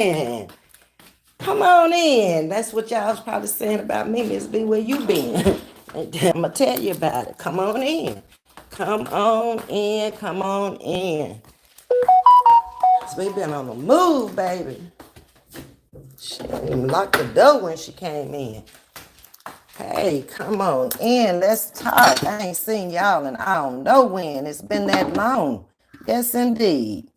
in. Come on in. That's what y'all was probably saying about me, Ms.V. Where you been? I'm gonna tell you about it. Come on in. Come on in. Come on in. We been on the move, baby. She didn't even lock the door when she came in. Hey, come on in. Let's talk. I ain't seen y'all in I don't know when. It's been that long. Yes, indeed.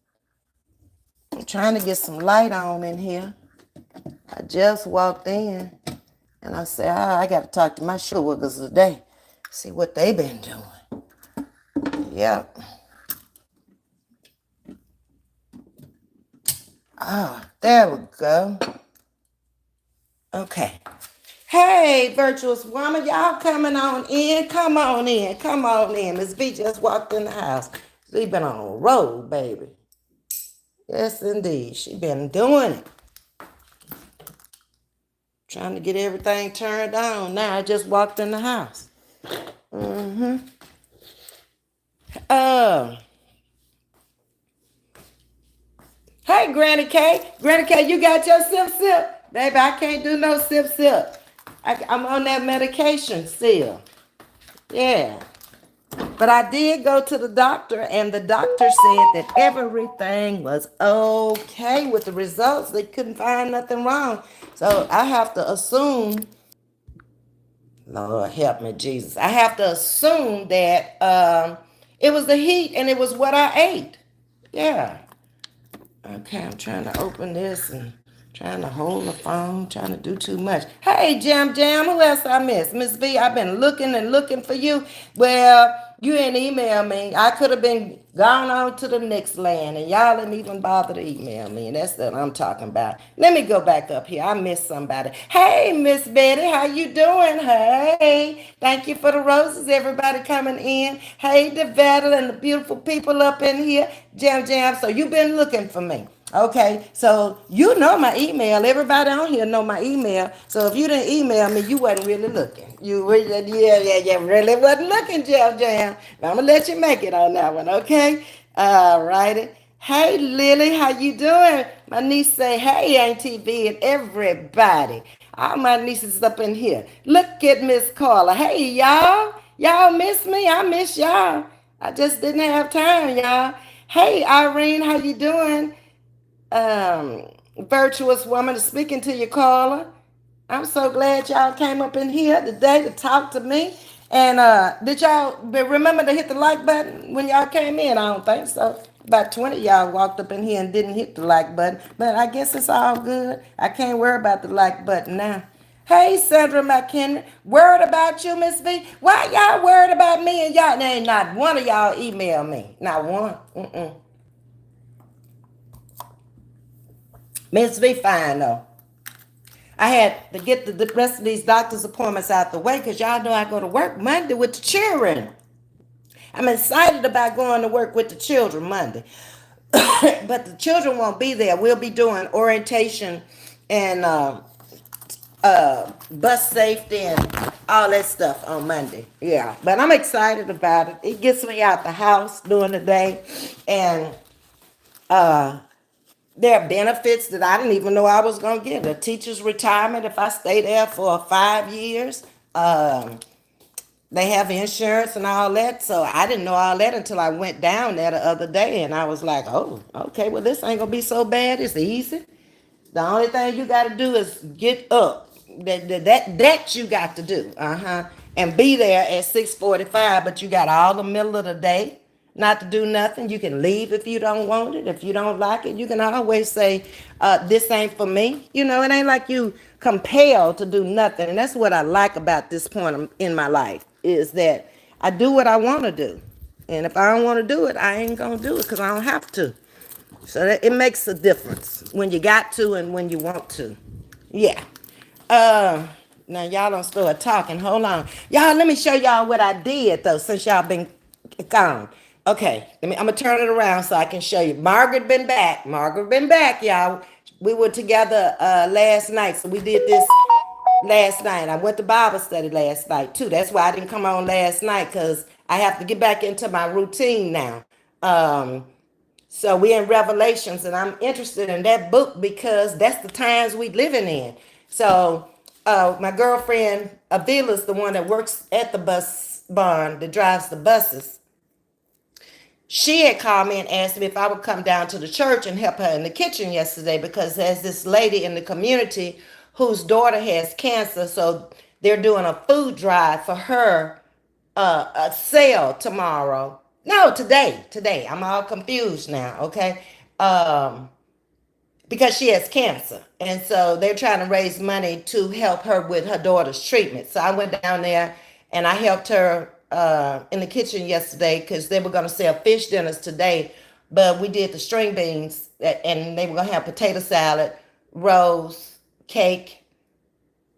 I'm trying to get some light on in here. I just walked in and I said, I got to talk to my shoe workers today. See what they been doing. Yep. Oh, there we go. Okay. Hey, virtuous woman, y'all coming on in? Come on in. Come on in. Ms. V just walked in the house. She been on a roll, baby. Yes, indeed. She been doing it. Trying to get everything turned on. Now I just walked in the house. Mm-hmm. Uh, hey, Granny K. Granny K, you got your sip? Baby, I can't do no sip. I'm on that medication still. Yeah. But I did go to the doctor, and the doctor said that everything was okay with the results. They couldn't find nothing wrong. So I have to assume, Lord help me, Jesus. I have to assume that it was the heat and it was what I ate. Yeah. Okay, I'm trying to open this and trying to hold the phone, trying to do too much. Hey, Jam, who else I miss? Miss V, I've been looking and looking for you. Well, you didn't email me. I could have been gone on to the next land, and y'all didn't even bother to email me, and that's what I'm talking about. Let me go back up here. I missed somebody. Hey, Miss Betty, how you doing? Hey, thank you for the roses, everybody coming in. Hey, Devetta and the beautiful people up in here. Jam, so you've been looking for me. Okay, so you know my email. Everybody on here know my email. So if you didn't email me, you wasn't really looking. You really, yeah, really wasn't looking, Jam. But I'm gonna let you make it on that one, okay? All righty. Hey, Lily, how you doing? My niece say, hey, Auntie V, and everybody. All my nieces up in here. Look at Miss Carla. Hey, y'all. Y'all miss me? I miss y'all. I just didn't have time, y'all. Hey, Irene, how you doing? um, Virtuous woman, speaking to you, caller. I'm so glad y'all came up in here today to talk to me. And did y'all remember to hit the like button when y'all came in? I don't think so. About 20 of y'all walked up in here and didn't hit the like button. But I guess it's all good. I can't worry about the like button now. Hey, Sandra McHenry, worried about you, Miss V? Why y'all worried about me and y'all? There ain't not one of y'all email me. Not one. Miss V fine though. I had to get the rest of these doctor's appointments out the way because y'all know I go to work Monday with the children. I'm excited about going to work with the children Monday. But the children won't be there. We'll be doing orientation and bus safety and all that stuff on Monday. Yeah, but I'm excited about it. It gets me out the house during the day, and uh, there are benefits that I didn't even know I was going to get. A teacher's retirement if I stay there for 5 years. Um, they have insurance and all that. So I didn't know all that until I went down there the other day. And I was like, oh, okay, well, this ain't going to be so bad. It's easy. The only thing you got to do is get up. That you got to do. And be there at 6:45, but you got all the middle of the day not to do nothing. You can leave if you don't want it. If you don't like it, you can always say, this ain't for me. You know, it ain't like you compelled to do nothing. And that's what I like about this point in my life is that I do what I want to do. And if I don't want to do it, I ain't going to do it because I don't have to. So that, it makes a difference when you got to and when you want to. Yeah. Uh, Now y'all don't start talking. Hold on. Y'all, let me show y'all what I did though since y'all been gone. Okay, I'm gonna turn it around so I can show you. Margaret been back. Margaret been back, y'all. We were together last night, so we did this last night. I went to Bible study last night too. That's why I didn't come on last night because I have to get back into my routine now. Um, So we're in Revelations, and I'm interested in that book because that's the times we living in. So my girlfriend Avila's the one that works at the bus barn that drives the buses. She had called me and asked me if I would come down to the church and help her in the kitchen yesterday because there's this lady in the community whose daughter has cancer. So they're doing a food drive for her, a sale tomorrow. No, today. Today. I'm all confused now, okay? Um, because she has cancer. And so they're trying to raise money to help her with her daughter's treatment. So I went down there and I helped her in the kitchen yesterday because they were going to sell fish dinners today. But we did the string beans and they were going to have potato salad, rolls, cake,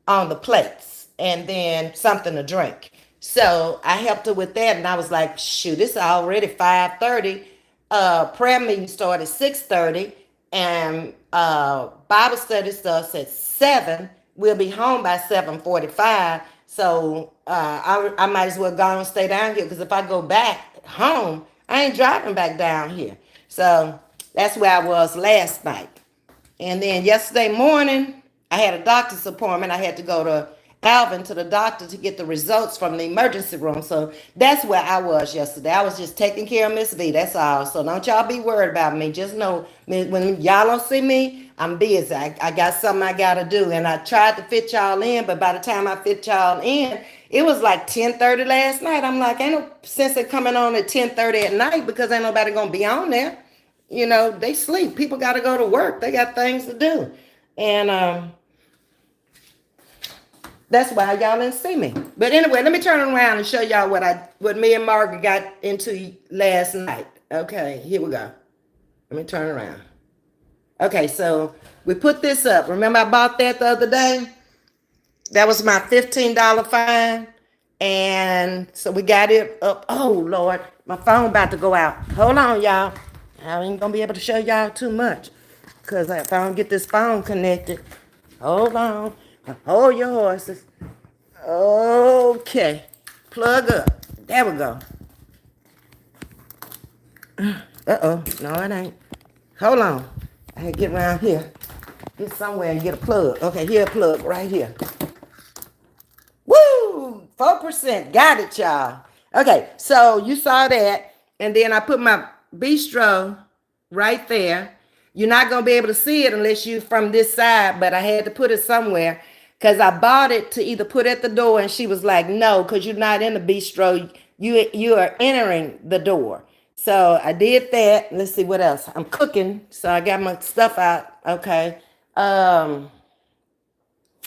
on the plates and then something to drink. So I helped her with that and I was like, shoot, it's already 5:30. Prayer meeting started at 6:30 and Bible study starts at 7. We'll be home by 7:45. So I might as well go and stay down here because if I go back home, I ain't driving back down here. So that's where I was last night. And then yesterday morning, I had a doctor's appointment. I had to go to Alvin to the doctor to get the results from the emergency room. So that's where I was yesterday. I was just taking care of Ms.V. That's all. So don't y'all be worried about me. Just know when y'all don't see me, I'm busy. I got something I got to do. And I tried to fit y'all in, but by the time I fit y'all in, it was like 10:30 last night. I'm like, ain't no sense of coming on at 10:30 at night because ain't nobody going to be on there. They sleep. People got to go to work. They got things to do. And that's why y'all didn't see me. But anyway, let me turn around and show y'all what me and Margaret got into last night. Okay, here we go. Let me turn around. Okay, so we put this up. Remember I bought that the other day? That was my $15 fine. And so we got it up. Oh, Lord, my phone about to go out. Hold on, y'all. I ain't going to be able to show y'all too much. Because if I don't get this phone connected. Hold on. Hold your horses. Okay. Plug up. There we go. Uh-oh. No, it ain't. Hold on. I had to get around here. Get somewhere and get a plug. Okay, here a plug right here. Woo! 4%. Got it, y'all. Okay, so you saw that. And then I put my bistro right there. You're not going to be able to see it unless you from this side, but I had to put it somewhere because I bought it to either put at the door, and she was like, no, because you're not in the bistro. You are entering the door. So I did that. Let's see what else. I'm cooking, so I got my stuff out. Okay.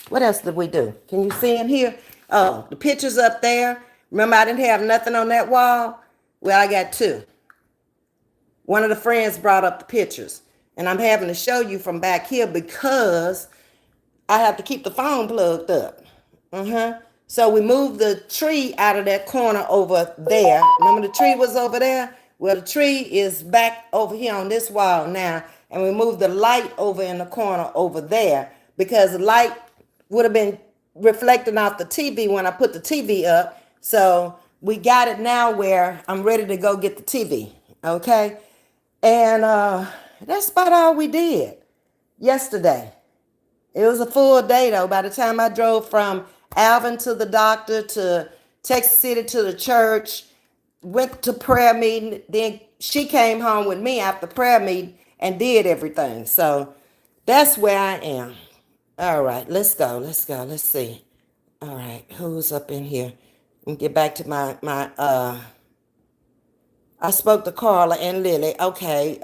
What else did we do? Can you see in here? Oh, the pictures up there. Remember, I didn't have nothing on that wall? Well, I got two. One of the friends brought up the pictures. And I'm having to show you from back here because I have to keep the phone plugged up. So we moved the tree out of that corner over there. Remember the tree was over there? Well, the tree is back over here on this wall now. And we moved the light over in the corner over there because the light would have been reflecting off the TV when I put the TV up. So we got it now where I'm ready to go get the TV. Okay? And that's about all we did yesterday. It was a full day though. By the time I drove from Alvin to the doctor to Texas City to the church, went to prayer meeting, then she came home with me after prayer meeting and did everything. So that's where I am. All right, let's go. Let's see. All right, who's up in here? Let me get back to my I spoke to Carla and Lily. Okay.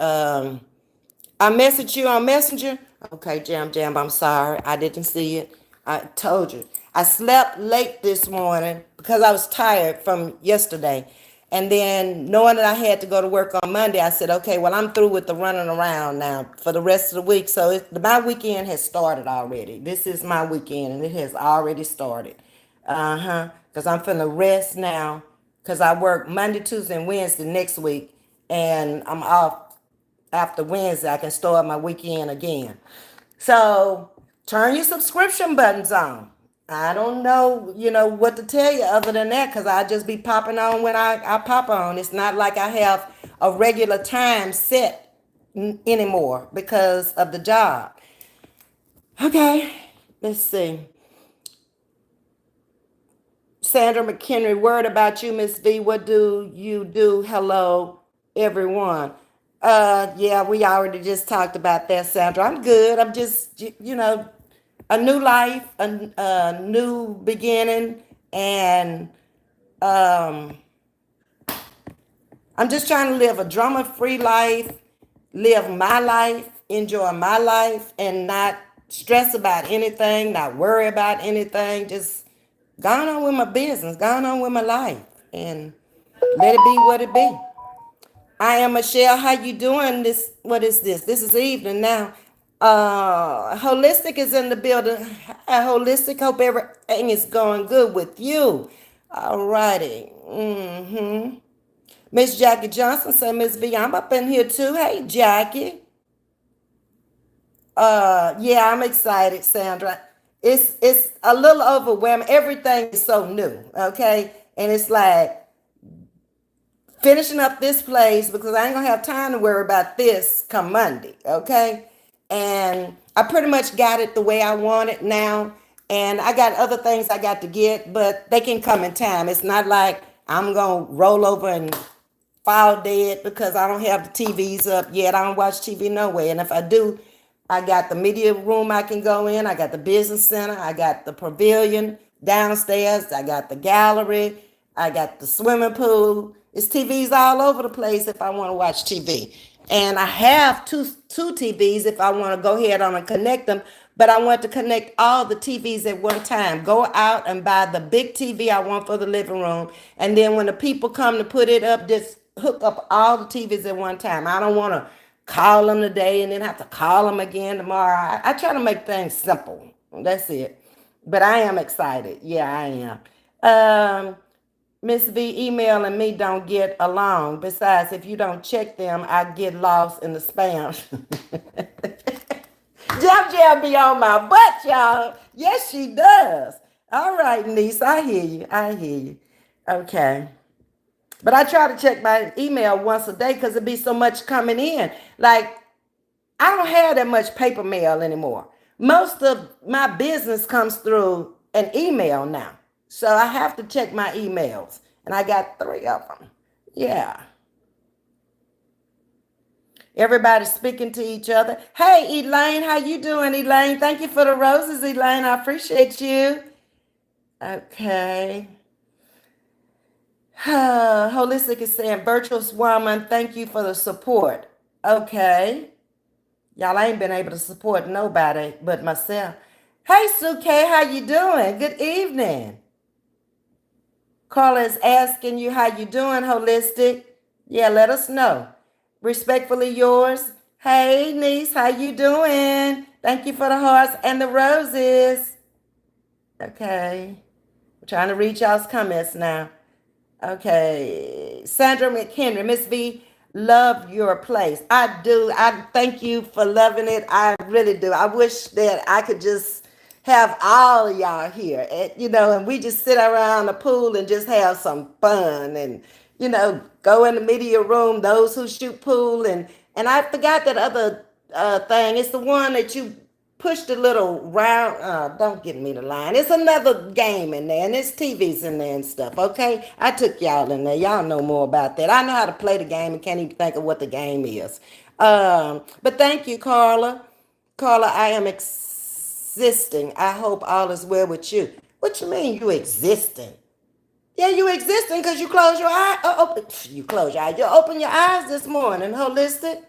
I messaged you on Messenger. Okay, Jam, I'm sorry. I didn't see it. I told you. I slept late this morning because I was tired from yesterday. And then knowing that I had to go to work on Monday, I said, okay, well, I'm through with the running around now for the rest of the week. So my weekend has started already. This is my weekend, and it has already started. Because I'm finna rest now because I work Monday, Tuesday, and Wednesday next week. And I'm off after Wednesday. I can start my weekend again. So turn your subscription buttons on. I don't know, what to tell you other than that because I just be popping on when I pop on. It's not like I have a regular time set anymore because of the job. Okay, let's see. Sandra McHenry, word about you, Miss V. What do you do? Hello, everyone. Yeah, we already just talked about that, Sandra. I'm good. I'm just, a new life, a new beginning, and um, I'm just trying to live a drama-free life, live my life, enjoy my life, and not stress about anything, not worry about anything. Just going on with my business, going on with my life, and let it be what it be. I am Michelle. How you doing? This what is this? This is evening now. Holistic is in the building. Hi, Holistic. Hope everything is going good with you. All righty. Miss Jackie Johnson said, Miss V, I'm up in here too. Hey, Jackie. Yeah, I'm excited, Sandra. It's a little overwhelming. Everything is so new, okay? And it's like finishing up this place because I ain't gonna have time to worry about this come Monday, okay? And I pretty much got it the way I want it now. And I got other things I got to get, but they can come in time. It's not like I'm gonna roll over and fall dead because I don't have the TVs up yet. I don't watch TV no way. And if I do, I got the media room I can go in. I got the business center. I got the pavilion downstairs. I got the gallery. I got the swimming pool. It's TVs all over the place if I want to watch TV. And I have two TVs if I want to go ahead on and connect them. But I want to connect all the TVs at one time. Go out and buy the big TV I want for the living room. And then when the people come to put it up, just hook up all the TVs at one time. I don't want to call them today and then have to call them again tomorrow. I try to make things simple. That's it. But I am excited. Yeah, I am. Ms. V, email and me don't get along. Besides, if you don't check them, I get lost in the spam. Jam be on my butt, y'all. Yes, she does. All right, niece, I hear you. I hear you. Okay. But I try to check my email once a day because it be so much coming in. Like, I don't have that much paper mail anymore. Most of my business comes through an email now. So I have to check my emails. And I got 3 of them. Yeah. Everybody's speaking to each other. Hey, Elaine, how you doing, Elaine? Thank you for the roses, Elaine. I appreciate you. Okay. Holistic is saying, virtuous woman, thank you for the support. Okay. Y'all ain't been able to support nobody but myself. Hey, Sue K, how you doing? Good evening. Carla is asking you how you doing, Holistic. Yeah, let us know. Respectfully yours. Hey, niece, how you doing? Thank you for the hearts and the roses. Okay. I'm trying to read y'all's comments now. Okay. Sandra McHenry, Ms. V, love your place. I do. I thank you for loving it. I really do. I wish that I could just have all of y'all here, and we just sit around the pool and just have some fun and, go in the media room, those who shoot pool. And I forgot that other thing. It's the one that you push the little round. Don't get me the line. It's another game in there, and there's TVs in there and stuff. Okay, I took y'all in there. Y'all know more about that. I know how to play the game and can't even think of what the game is. But thank you, Carla. Carla, I am existing. I hope all is well with you. What you mean you existing? Yeah, you existing because you close your eye. You close your eyes. You open your eyes this morning, Holistic.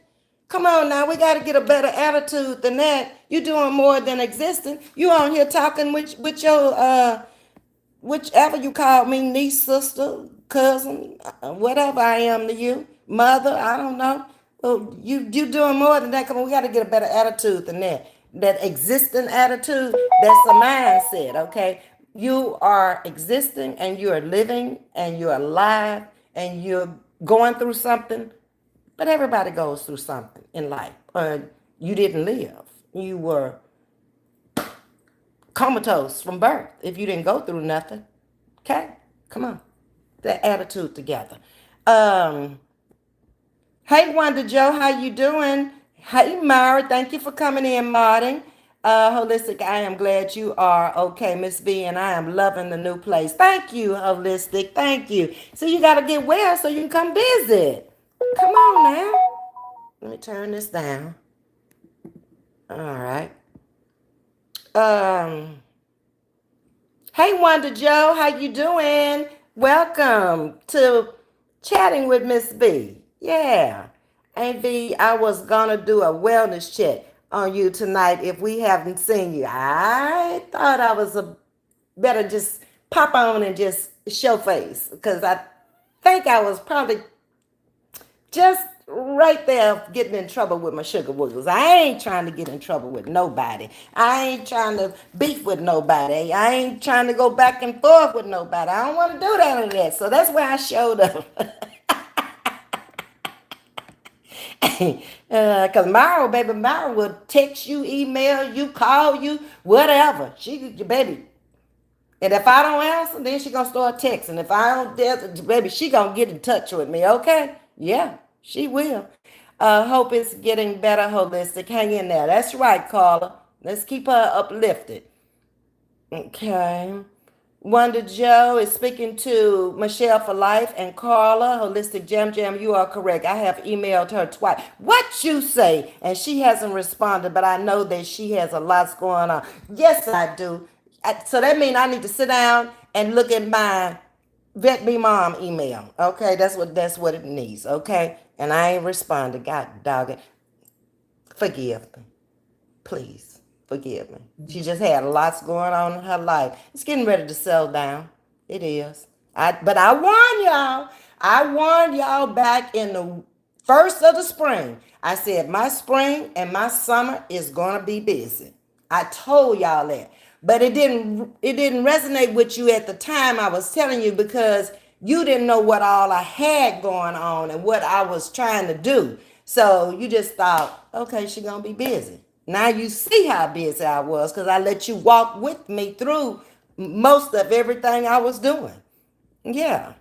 Come on now, we got to get a better attitude than that. You doing more than existing. You on here talking with your whichever you call me, niece, sister, cousin, whatever I am to you, mother. I don't know. Well, you doing more than that. Come on, we got to get a better attitude than that. That existing attitude, that's a mindset. Okay, you are existing and you are living and you're alive and you're going through something. But everybody goes through something in life. You didn't live. You were comatose from birth if you didn't go through nothing. Okay? Come on. That attitude together. Hey, Wonder Joe, how you doing? Hey, Myra, thank you for coming in, Martin. Holistic, I am glad you are okay, Miss V, and I am loving the new place. Thank you, Holistic. Thank you. So you got to get well so you can come visit. Come on now. Let me turn this down. All right. Um, Hey, Wonder Joe, how you doing? Welcome to Chatting with Miss V. Yeah. And V, I was gonna do a wellness check on you tonight if we haven't seen you. I thought I was a better just pop on and just show face because I think I was probably just right there getting in trouble with my sugar woogles. I ain't trying to get in trouble with nobody. I ain't trying to beef with nobody. I ain't trying to go back and forth with nobody. I don't want to do that or that. So that's where I showed up. Because Myra, baby, Myra will text you, email you, call you, whatever. She, baby, and if I don't answer, then she gonna start texting. If I don't answer, baby, she gonna get in touch with me, okay? Yeah, she will. Hope it's getting better, holistic. Hang in there. That's right, Carla. Let's keep her uplifted. Okay. Wonder Joe is speaking to Michelle for Life and Carla, Holistic Jam Jam. You are correct. I have emailed her twice. What you say? And she hasn't responded, but I know that she has a lot going on. Yes, I do. So that means I need to sit down and look at my Vet Me Mom email. Okay, that's what it needs. Okay, and I ain't responded. God dog it. Forgive me. Please forgive me. She just had lots going on in her life. It's getting ready to settle down. It is. But I warned y'all. I warned y'all back in the first of the spring. I said my spring and my summer is gonna be busy. I told y'all that. But it didn't resonate with you at the time I was telling you because you didn't know what all I had going on and what I was trying to do. So you just thought, okay, she's gonna be busy. Now you see how busy I was because I let you walk with me through most of everything I was doing. Yeah.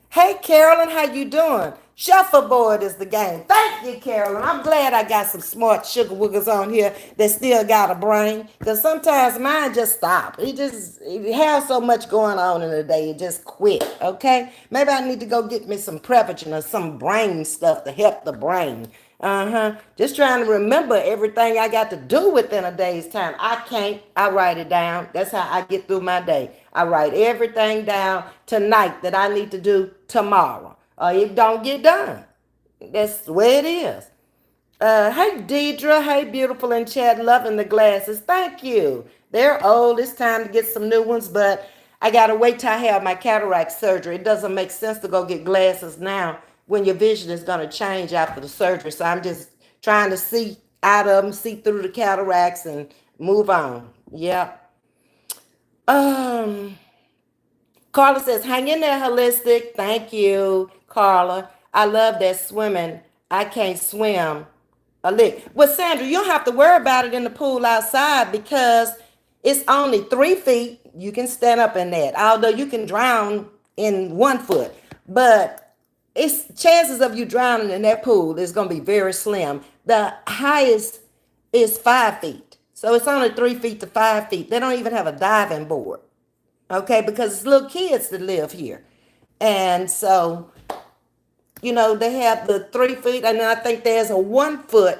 Hey, Carolyn, how you doing? Shuffleboard is the game. Thank you, Carolyn. I'm glad I got some smart sugar woogers on here that still got a brain. Because sometimes mine just stop. It has so much going on in the day, it just quit, okay? Maybe I need to go get me some Prevagen or some brain stuff to help the brain. Just trying to remember everything I got to do within a day's time. I can't. I write it down. That's how I get through my day. I write everything down tonight that I need to do tomorrow. Or it don't get done. That's the way it is. Hey Deidre, hey beautiful in chat, loving the glasses. Thank you. They're old. It's time to get some new ones, but I gotta wait till I have my cataract surgery. It doesn't make sense to go get glasses now when your vision is gonna change after the surgery. So I'm just trying to see out of them, see through the cataracts, and move on. Yep. Um. Carla says, hang in there, holistic. Thank you, Carla. I love that swimming. I can't swim a lick. Well, Sandra, you don't have to worry about it in the pool outside because it's only 3 feet. You can stand up in that, although you can drown in 1 foot. But it's chances of you drowning in that pool is going to be very slim. The highest is 5 feet. So it's only 3 feet to 5 feet. They don't even have a diving board. Okay, because it's little kids that live here. And so, they have the 3 feet, and I think there's a 1 foot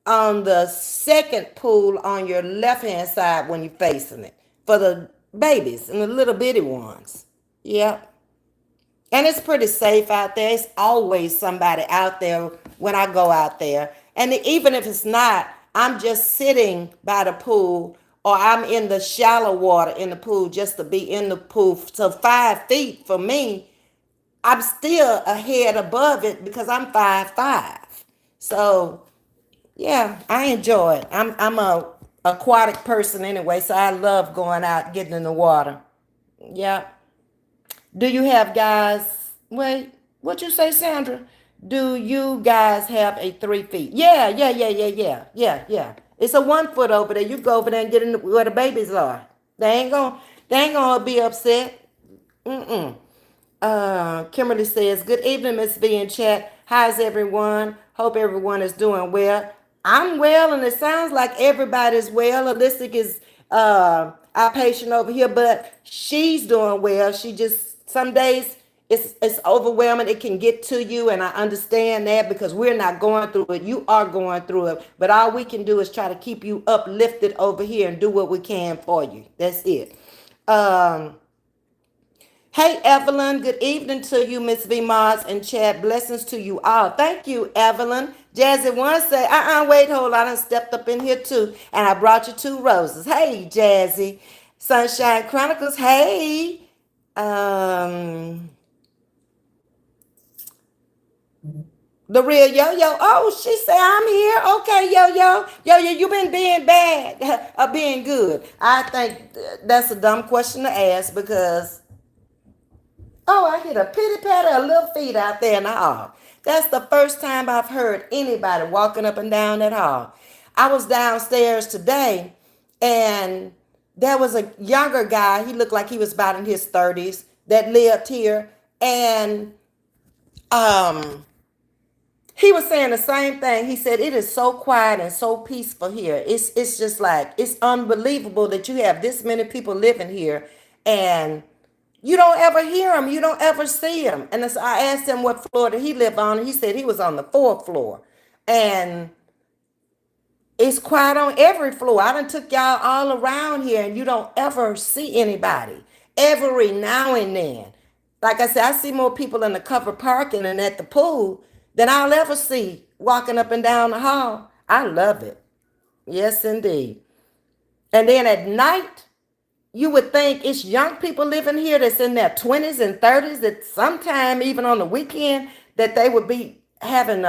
on the second pool on your left hand side when you're facing it for the babies and the little bitty ones. Yep. And it's pretty safe out there. It's always somebody out there when I go out there. And even if it's not, I'm just sitting by the pool or I'm in the shallow water in the pool just to be in the pool. So 5 feet for me, I'm still a head above it because I'm 5'5". So yeah, I enjoy it. I'm a aquatic person anyway, so I love going out getting in the water. Yeah. Do you have guys? Wait, what you say, Sandra? Do you guys have a 3 feet? Yeah, yeah, yeah, yeah, yeah, yeah, yeah. It's a 1 foot over there. You go over there and get in where the babies are. They ain't gonna be upset. Mm-mm. Kimberly says, good evening, Ms.V in chat. How's everyone? Hope everyone is doing well. I'm well, and it sounds like everybody's well. Holistic is our patient over here, but she's doing well. She just some days it's overwhelming. It can get to you, and I understand that because we're not going through it. You are going through it, but all we can do is try to keep you uplifted over here and do what we can for you. That's it. Um, Hey, Evelyn, good evening to you, Ms.V. Mars and Chad. Blessings to you all. Thank you, Evelyn. Jazzy one say, wait, hold on. I done stepped up in here too, and I brought you two roses. Hey, Jazzy. Sunshine Chronicles, hey. Um, the real yo-yo. Oh, she said, I'm here. Okay, yo-yo. Yo-yo, you been being bad or being good? I think that's a dumb question to ask because oh, I hear a pitty patter of little feet out there in the hall. That's the first time I've heard anybody walking up and down that hall. I was downstairs today and there was a younger guy. He looked like he was about in his 30s that lived here. And um, he was saying the same thing. He said, it is so quiet and so peaceful here. It's just like, it's unbelievable that you have this many people living here and you don't ever hear him. You don't ever see him. And so I asked him what floor did he live on. And he said he was on the fourth floor. And it's quiet on every floor. I done took y'all all around here and you don't ever see anybody. Every now and then. Like I said, I see more people in the covered parking and at the pool than I'll ever see walking up and down the hall. I love it. Yes, indeed. And then at night, you would think it's young people living here that's in their 20s and 30s that sometime even on the weekend that they would be having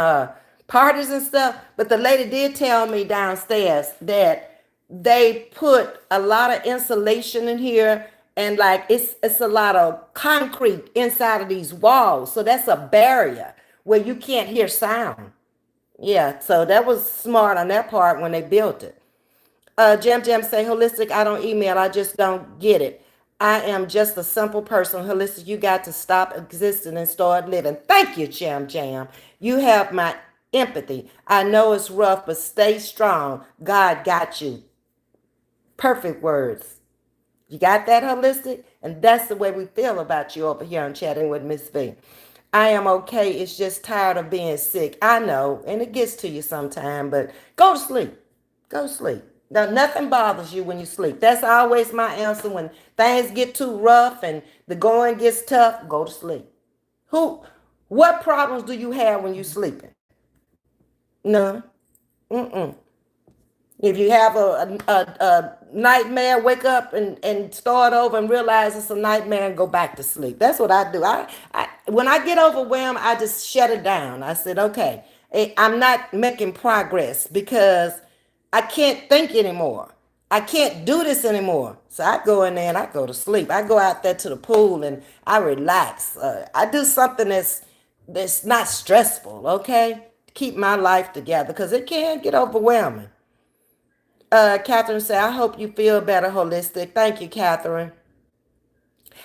parties and stuff. But the lady did tell me downstairs that they put a lot of insulation in here and like it's a lot of concrete inside of these walls. So that's a barrier where you can't hear sound. Yeah, so that was smart on their part when they built it. Jam say holistic. I don't email. I just don't get it. I am just a simple person. Holistic, you got to stop existing and start living. Thank you, Jam. You have my empathy. I know it's rough, but stay strong. God got you. Perfect words. You got that, holistic? And that's the way we feel about you over here on Chatting with Miss V. I am okay. It's just tired of being sick. I know, and it gets to you sometime, but go to sleep. Go to sleep. Now, nothing bothers you when you sleep. That's always my answer. When things get too rough and the going gets tough, go to sleep. What problems do you have when you're sleeping? None. Mm-mm. If you have a nightmare, wake up and start over and realize it's a nightmare and go back to sleep. That's what I do. When I get overwhelmed, I just shut it down. I said, okay, I'm not making progress because I can't think anymore. I can't do this anymore. So I go in there and I go to sleep. I go out there to the pool and I relax. I do something that's not stressful, okay? Keep my life together because it can get overwhelming. Catherine said, I hope you feel better, holistic. Thank you, Catherine.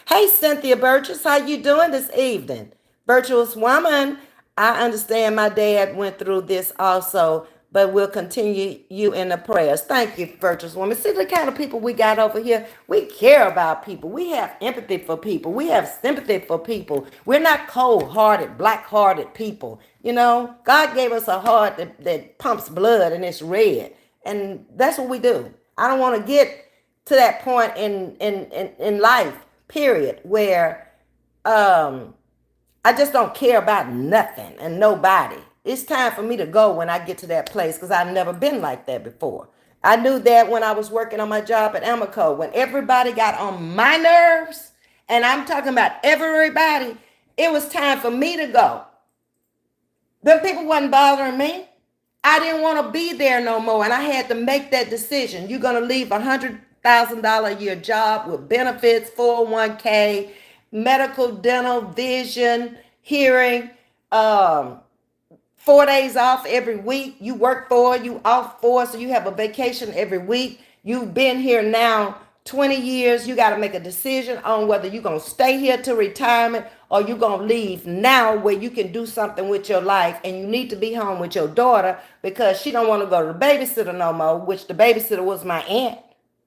Hey, Cynthia Burgess, how you doing this evening? Virtuous woman, I understand my dad went through this also, but we'll continue you in the prayers. Thank you, virtuous woman. See the kind of people we got over here. We care about people. We have empathy for people. We have sympathy for people. We're not cold-hearted, black-hearted people. You know, God gave us a heart that pumps blood and it's red. And that's what we do. I don't want to get to that point in life, period, where I just don't care about nothing and nobody. It's time for me to go when I get to that place because I've never been like that before. I knew that when I was working on my job at Amoco, when everybody got on my nerves, and I'm talking about everybody, it was time for me to go. Them people wasn't bothering me. I didn't want to be there no more, and I had to make that decision. You're going to leave $100,000 a year job with benefits, 401k, medical, dental, vision, hearing, 4 days off every week. You work 4, you off 4, so you have a vacation every week. You've been here now 20 years. You got to make a decision on whether you're going to stay here to retirement or you gonna leave now where you can do something with your life and you need to be home with your daughter because she don't want to go to the babysitter no more, which the babysitter was my aunt,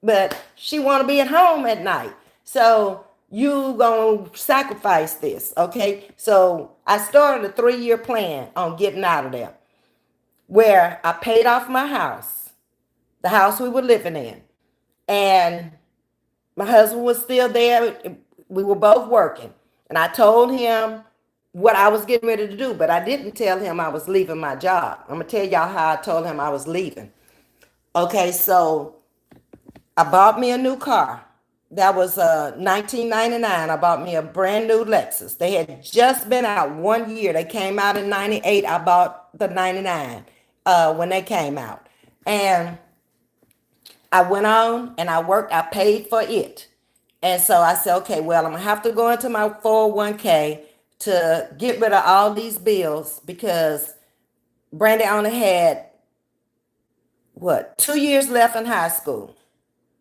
but she want to be at home at night. So you gonna sacrifice this, okay? So I started a 3-year plan on getting out of there, where I paid off my house, the house we were living in, and my husband was still there. We were both working. And I told him what I was getting ready to do, but I didn't tell him I was leaving my job. I'm going to tell y'all how I told him I was leaving. Okay, so I bought me a new car. That was 1999. I bought me a brand new Lexus. They had just been out 1 year. They came out in 98. I bought the 99 when they came out. And I went on and I worked. I paid for it. And so I said, okay, well, I'm going to have to go into my 401k to get rid of all these bills because Brandy only had, 2 years left in high school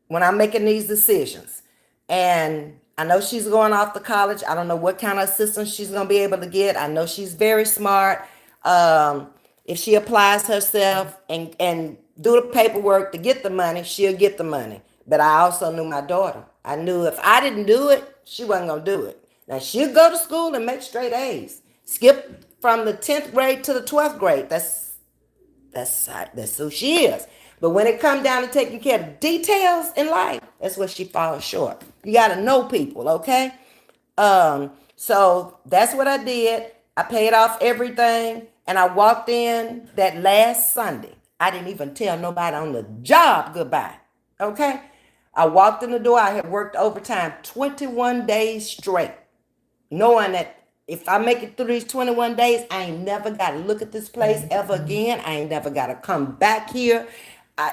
when I'm making these decisions. And I know she's going off to college. I don't know what kind of assistance she's going to be able to get. I know she's very smart. If she applies herself and do the paperwork to get the money, she'll get the money. But I also knew my daughter. I knew if I didn't do it, she wasn't going to do it. Now, she'll go to school and make straight A's. Skip from the 10th grade to the 12th grade. That's who she is. But when it comes down to taking care of details in life, that's where she falls short. You got to know people, okay? So that's what I did. I paid off everything, and I walked in that last Sunday. I didn't even tell nobody on the job goodbye, okay? I walked in the door. I had worked overtime 21 days straight, knowing that if I make it through these 21 days, I ain't never got to look at this place ever again. I ain't never got to come back here. I,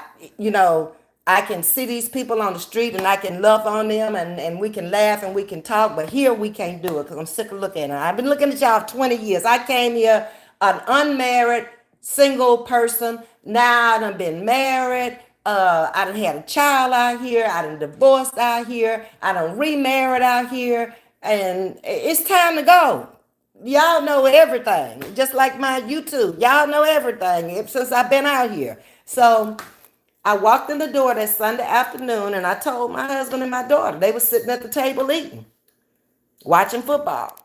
I can see these people on the street and I can love on them and we can laugh and we can talk, but here we can't do it because I'm sick of looking at them. I've been looking at y'all 20 years. I came here an unmarried, single person. Now I done been married. I done had a child out here. I done divorced out here. I done remarried out here. And it's time to go. Y'all know everything. Just like my YouTube. Y'all know everything since I've been out here. So I walked in the door that Sunday afternoon and I told my husband and my daughter. They were sitting at the table eating, watching football.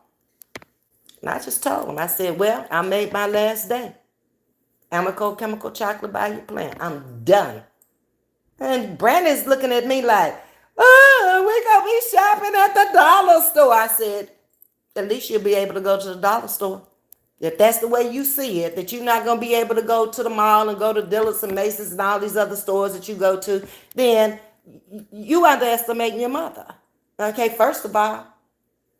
And I just told them, I said, well, I made my last day. Amico Chemical Chocolate by your plant. I'm done. And Brandon's looking at me like, oh, we're going to be shopping at the dollar store. I said, at least you'll be able to go to the dollar store. If that's the way you see it, that you're not going to be able to go to the mall and go to Dillard's and Macy's and all these other stores that you go to, then you underestimating your mother. Okay, first of all,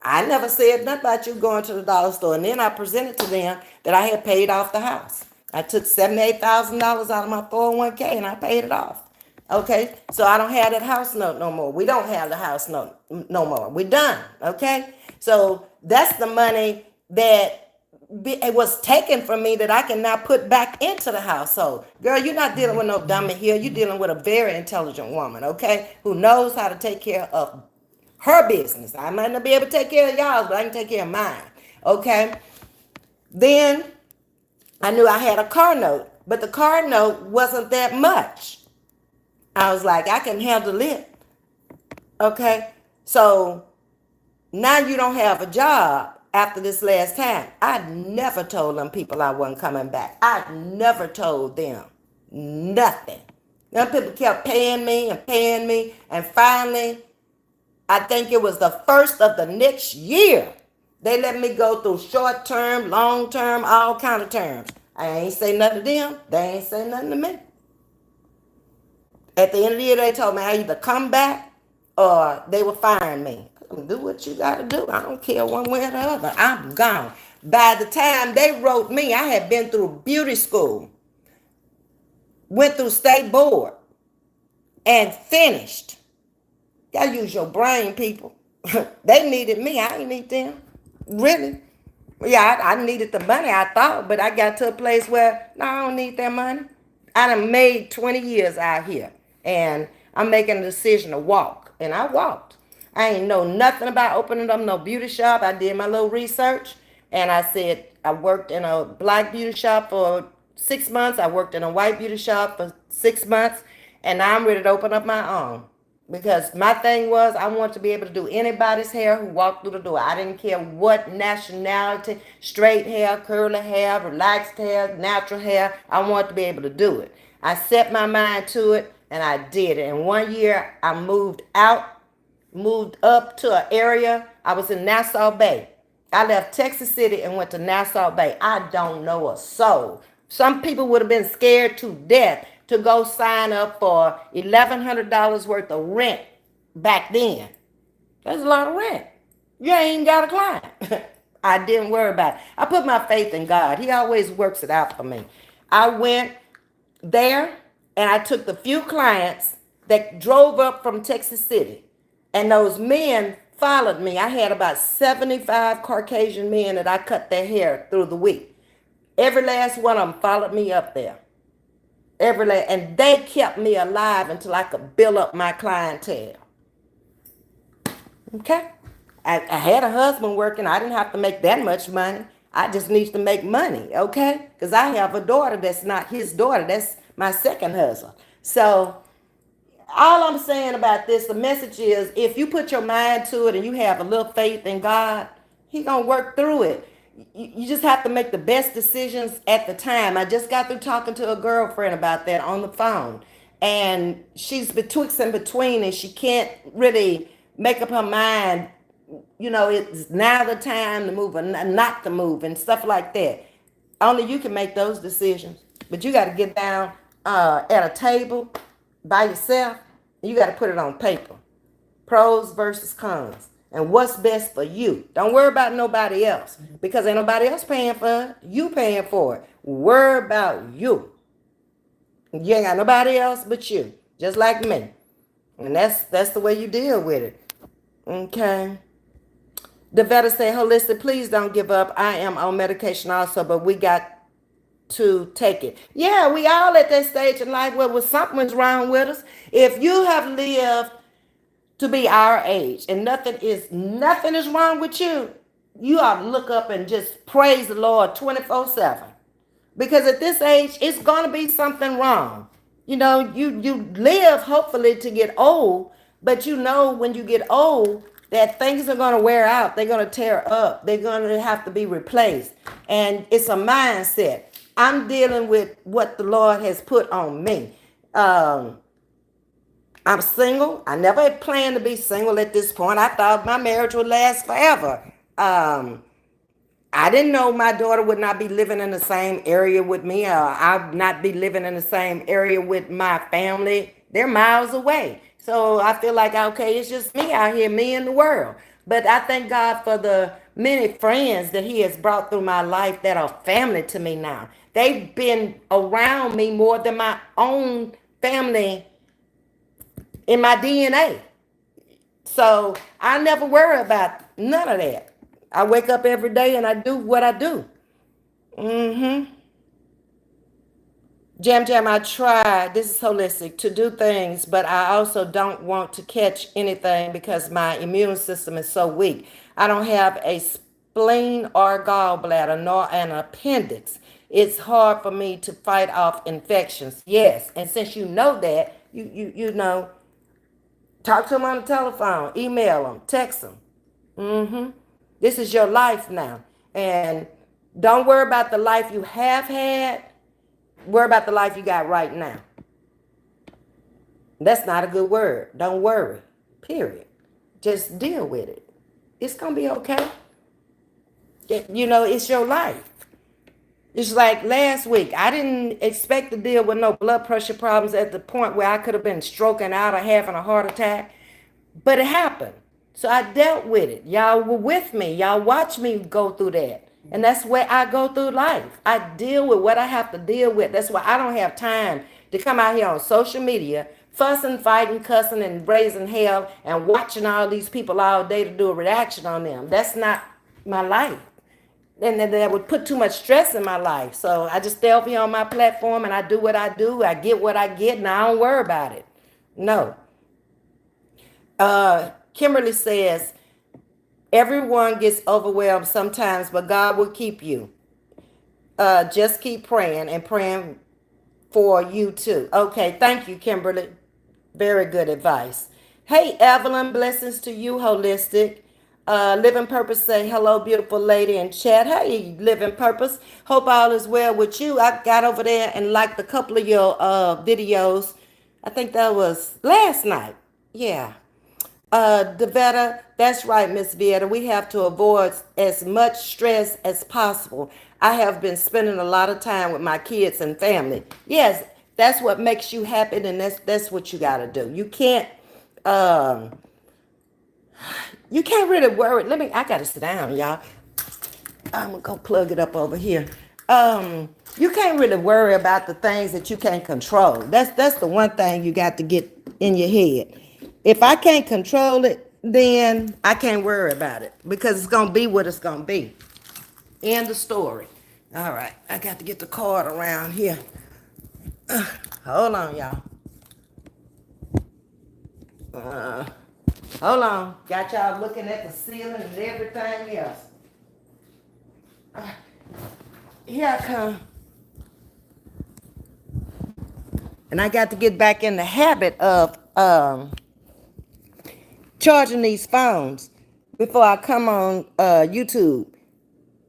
I never said nothing about you going to the dollar store. And then I presented to them that I had paid off the house. I took $78,000 out of my 401k and I paid it off. Okay, so I don't have that house note no more. We don't have the house note no more. We're done. Okay, so that's the money that it was taken from me that I can now put back into the household. Girl, you're not dealing with no dummy here. You're dealing with a very intelligent woman, okay, who knows how to take care of her business. I might not be able to take care of y'all's, but I can take care of mine, okay? Then I knew I had a car note, but the car note wasn't that much. I was like, I can handle it, okay? So now you don't have a job after this last time. I never told them people I wasn't coming back. I never told them nothing. Them people kept paying me, and finally, I think it was the first of the next year, they let me go through short term, long term, all kind of terms. I ain't say nothing to them. They ain't say nothing to me. At the end of the year, they told me I either come back or they were firing me. Do what you got to do. I don't care one way or the other. I'm gone. By the time they wrote me, I had been through beauty school, went through state board, and finished. Gotta use your brain, people. They needed me. I didn't need them. Really. Yeah, I needed the money, I thought, but I got to a place where, no, I don't need that money. I done made 20 years out here, and I'm making a decision to walk, and I walked. I ain't know nothing about opening up no beauty shop. I did my little research, and I said I worked in a black beauty shop for 6 months. I worked in a white beauty shop for 6 months, and now I'm ready to open up my own. Because my thing was, I wanted to be able to do anybody's hair who walked through the door. I didn't care what nationality, straight hair, curly hair, relaxed hair, natural hair. I wanted to be able to do it. I set my mind to it, and I did it. And 1 year, I moved up to an area. I was in Nassau Bay. I left Texas City and went to Nassau Bay. I don't know a soul. Some people would have been scared to death to go sign up for $1,100 worth of rent back then. That's a lot of rent. You ain't got a client. I didn't worry about it. I put my faith in God. He always works it out for me. I went there and I took the few clients that drove up from Texas City. And those men followed me. I had about 75 Caucasian men that I cut their hair through the week. Every last one of them followed me up there. And they kept me alive until I could build up my clientele. Okay? I had a husband working. I didn't have to make that much money. I just need to make money, okay? Because I have a daughter that's not his daughter. That's my second husband. So all I'm saying about this, the message is, if you put your mind to it and you have a little faith in God, He gonna work through it. You just have to make the best decisions at the time. I just got through talking to a girlfriend about that on the phone, and she's betwixt and between, and she can't really make up her mind. It's now the time to move or not to move and stuff like that. Only you can make those decisions, but you got to get down at a table by yourself. You got to put it on paper. Pros versus cons. And what's best for you. Don't worry about nobody else. Because ain't nobody else paying for it. You paying for it. Worry about you. You ain't got nobody else but you. Just like me. And that's the way you deal with it. Okay. The vet say, holistic, please don't give up. I am on medication also, but we got to take it. Yeah, we all at that stage in life where something's wrong with us. If you have lived to be our age and nothing is wrong with you, you ought to look up and just praise the Lord 24/7. Because at this age, it's going to be something wrong. You live hopefully to get old, but when you get old that things are going to wear out. They're going to tear up. They're going to have to be replaced. And it's a mindset. I'm dealing with what the Lord has put on me. I'm single. I never had planned to be single at this point. I thought my marriage would last forever. I didn't know my daughter would not be living in the same area with me. I'd not be living in the same area with my family. They're miles away. So I feel like, okay, it's just me out here, me and the world. But I thank God for the many friends that He has brought through my life that are family to me now. They've been around me more than my own family in my DNA. So I never worry about none of that. I wake up every day and I do what I do. Jam, I try, this is holistic, to do things, but I also don't want to catch anything because my immune system is so weak. I don't have a spleen or gallbladder nor an appendix. It's hard for me to fight off infections. Yes, and since you know that, you know, talk to them on the telephone, email them, text them. This is your life now. And don't worry about the life you have had. Worry about the life you got right now. That's not a good word. Don't worry. Period. Just deal with it. It's going to be okay. It's your life. It's like last week. I didn't expect to deal with no blood pressure problems at the point where I could have been stroking out or having a heart attack. But it happened. So I dealt with it. Y'all were with me. Y'all watched me go through that. And that's where I go through life. I deal with what I have to deal with. That's why I don't have time to come out here on social media, fussing, fighting, cussing, and raising hell, and watching all these people all day to do a reaction on them. That's not my life. And that would put too much stress in my life. So I just stay over here on my platform and I do what I do. I get what I get and I don't worry about it. No. Kimberly says, everyone gets overwhelmed sometimes, but God will keep you. Just keep praying and praying for you too. Okay, thank you, Kimberly. Very good advice. Hey, Evelyn, blessings to you, Holistic. Living Purpose say hello, beautiful lady in chat. Hey, Living Purpose. Hope all is well with you. I got over there and liked a couple of your videos. I think that was last night. Yeah. Devetta, that's right, Miss Vieta. We have to avoid as much stress as possible. I have been spending a lot of time with my kids and family. Yes, that's what makes you happy, and that's what you got to do. Um, you can't really worry. I got to sit down, y'all. I'm gonna go plug it up over here. You can't really worry about the things that you can't control. That's the one thing you got to get in your head. If I can't control it, then I can't worry about it because it's gonna be what it's gonna be. End of story. All right, I got to get the card around here. Hold on, y'all. Uh, Hold on. Got y'all looking at the ceiling and everything else. Here I come. And I got to get back in the habit of charging these phones before I come on YouTube.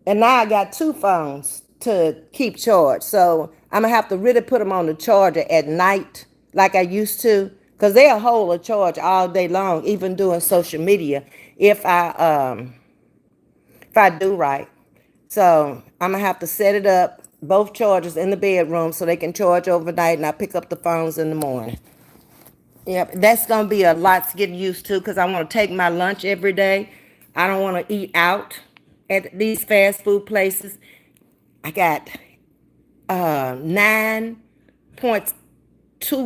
And now I got two phones to keep charged. So I'm going to have to really put them on the charger at night like I used to. Because they'll hold a charge all day long, even doing social media, if I do right. So I'm going to have to set it up, both chargers in the bedroom so they can charge overnight, and I pick up the phones in the morning. Yep, that's going to be a lot to get used to because I want to take my lunch every day. I don't want to eat out at these fast food places. I got 9.2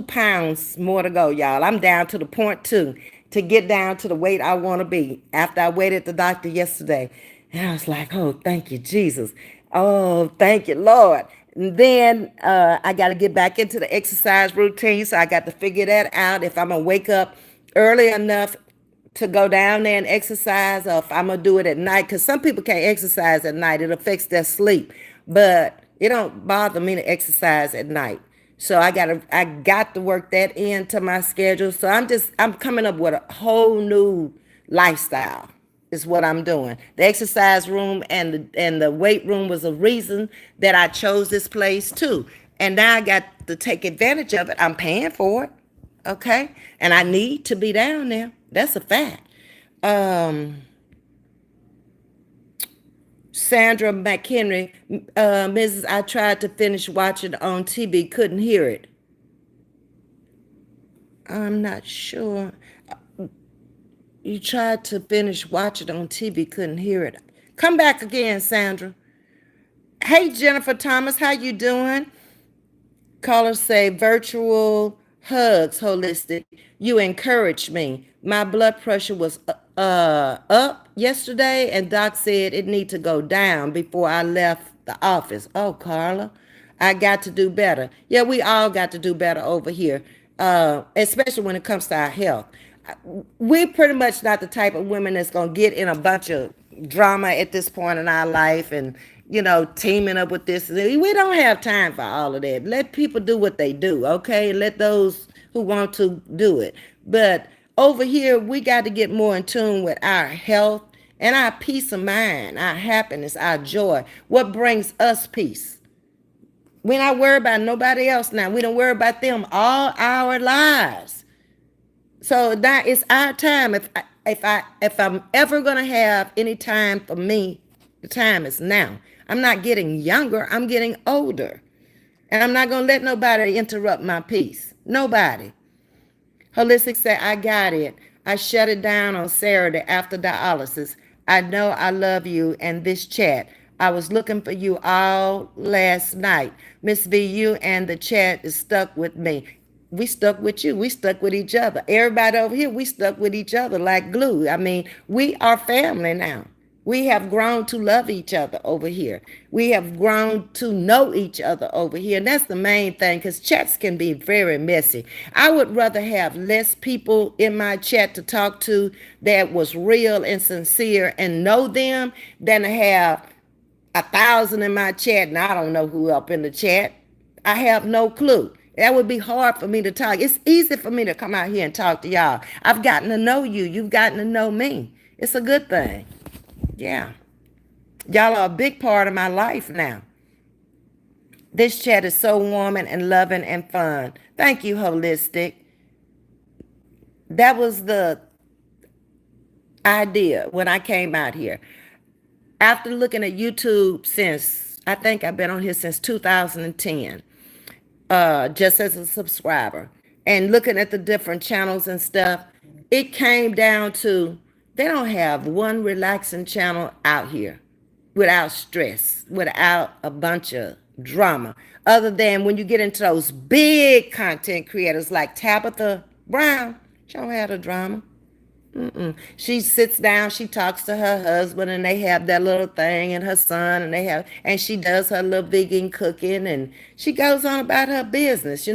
pounds more to go, y'all. I'm down to the point two to get down to the weight I want to be after I weighed at the doctor yesterday. And I was like, oh, thank you, Jesus. Oh, thank you, Lord. And then I got to get back into the exercise routine. So I got to figure that out if I'm going to wake up early enough to go down there and exercise, or if I'm gonna do it at night, because some people can't exercise at night. It affects their sleep. But it don't bother me to exercise at night. So I got to work that into my schedule. So I'm coming up with a whole new lifestyle is what I'm doing. The exercise room and the weight room was a reason that I chose this place too. And now I got to take advantage of it. I'm paying for it. Okay? And I need to be down there. That's a fact. Sandra McHenry, Mrs. I tried to finish watching on TV, couldn't hear it. I'm not sure. You tried to finish watching on TV, couldn't hear it. Come back again, Sandra. Hey, Jennifer Thomas, how you doing? Callers say virtual hugs, Holistic. You encouraged me. My blood pressure was up yesterday, and Doc said it need to go down before I left the office. Oh, Carla, I got to do better. Yeah, we all got to do better over here, especially when it comes to our health. We're pretty much not the type of women that's going to get in a bunch of drama at this point in our life and teaming up with this. We don't have time for all of that. Let people do what they do, okay? Let those who want to do it. But over here, we got to get more in tune with our health and our peace of mind, our happiness, our joy. What brings us peace? We're not worried about nobody else now. We don't worry about them all our lives. So that is our time. If I'm ever gonna have any time for me, the time is now. I'm not getting younger. I'm getting older, and I'm not gonna let nobody interrupt my peace. Nobody. Holistic said, I got it. I shut it down on Saturday after dialysis. I know I love you and this chat. I was looking for you all last night. Ms.V, you and the chat is stuck with me. We stuck with you. We stuck with each other. Everybody over here, we stuck with each other like glue. I mean, we are family now. We have grown to love each other over here. We have grown to know each other over here. And that's the main thing because chats can be very messy. I would rather have less people in my chat to talk to that was real and sincere and know them than to have 1,000 in my chat and I don't know who up in the chat. I have no clue. That would be hard for me to talk. It's easy for me to come out here and talk to y'all. I've gotten to know you. You've gotten to know me. It's a good thing. Yeah. Y'all are a big part of my life now. This chat is so warming and loving and fun. Thank you, Holistic. That was the idea when I came out here. After looking at YouTube since, I think I've been on here since 2010, just as a subscriber, and looking at the different channels and stuff, it came down to they don't have one relaxing channel out here without stress, without a bunch of drama. Other than when you get into those big content creators like Tabitha Brown, she don't have the drama. She sits down, she talks to her husband, and they have that little thing, and her son, and she does her little vegan cooking, and she goes on about her business.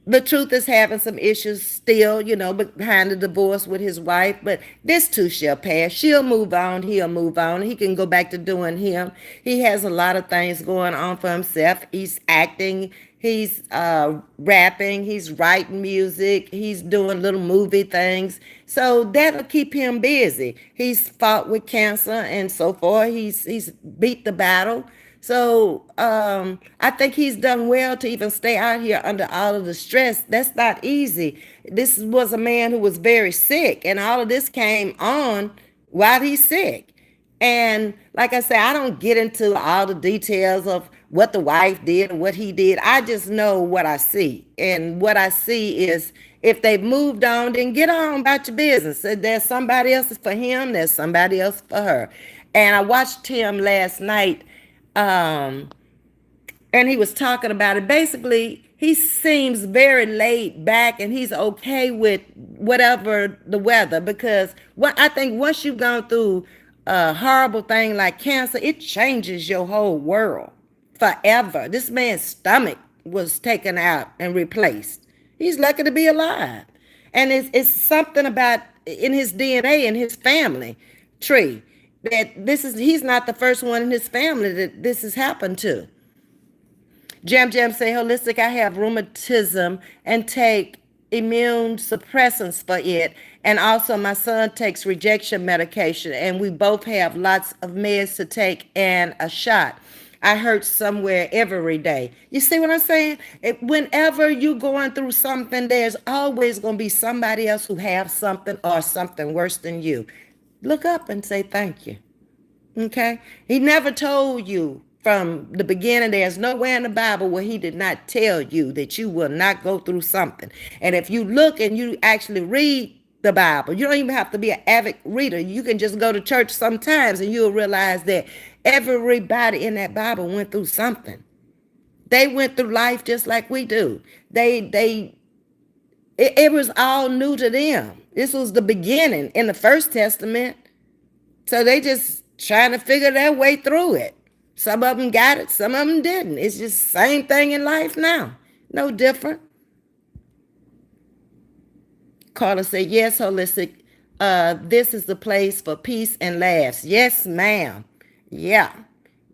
The truth is having some issues still, behind the divorce with his wife, but this too shall pass. She'll move on, he'll move on. He can go back to doing him. He has a lot of things going on for himself. He's acting, he's rapping, he's writing music, he's doing little movie things. So that'll keep him busy. He's fought with cancer and so forth. He's beat the battle. So I think he's done well to even stay out here under all of the stress. That's not easy. This was a man who was very sick, and all of this came on while he's sick. And like I say, I don't get into all the details of what the wife did and what he did. I just know what I see. And what I see is if they've moved on, then get on about your business. There's somebody else for him, there's somebody else for her. And I watched him last night, um, and he was talking about it. Basically, he seems very laid back and he's okay with whatever the weather because what I think once you've gone through a horrible thing like cancer, it changes your whole world forever. This man's stomach was taken out and replaced. He's lucky to be alive. And it's something about in his DNA in his family tree that he's not the first one in his family that this has happened to. Jam Jam say, Holistic, I have rheumatism and take immune suppressants for it. And also my son takes rejection medication and we both have lots of meds to take and a shot. I hurt somewhere every day. You see what I'm saying? Whenever you're going through something, there's always going to be somebody else who has something or something worse than you. Look up and say thank you. Okay? He never told you from the beginning. There's nowhere in the Bible where he did not tell you that you will not go through something. And if you look and you actually read the Bible, you don't even have to be an avid reader. You can just go to church sometimes and you'll realize that everybody in that Bible went through something. They went through life just like we do. It was all new to them. This was the beginning in the First Testament. So they just trying to figure their way through it. Some of them got it, some of them didn't. It's just the same thing in life now. No different. Carla said, yes, Holistic. This is the place for peace and laughs. Yes, ma'am. Yeah.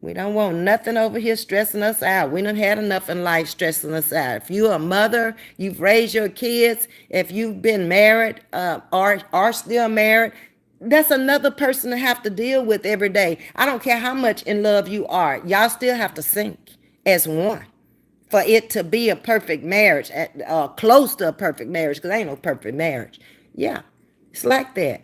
We don't want nothing over here stressing us out. We done had enough in life stressing us out. If you're a mother, you've raised your kids, if you've been married or are still married, that's another person to have to deal with every day. I don't care how much in love you are. Y'all still have to sync as one for it to be a perfect marriage, close to a perfect marriage, because ain't no perfect marriage. Yeah, it's like that.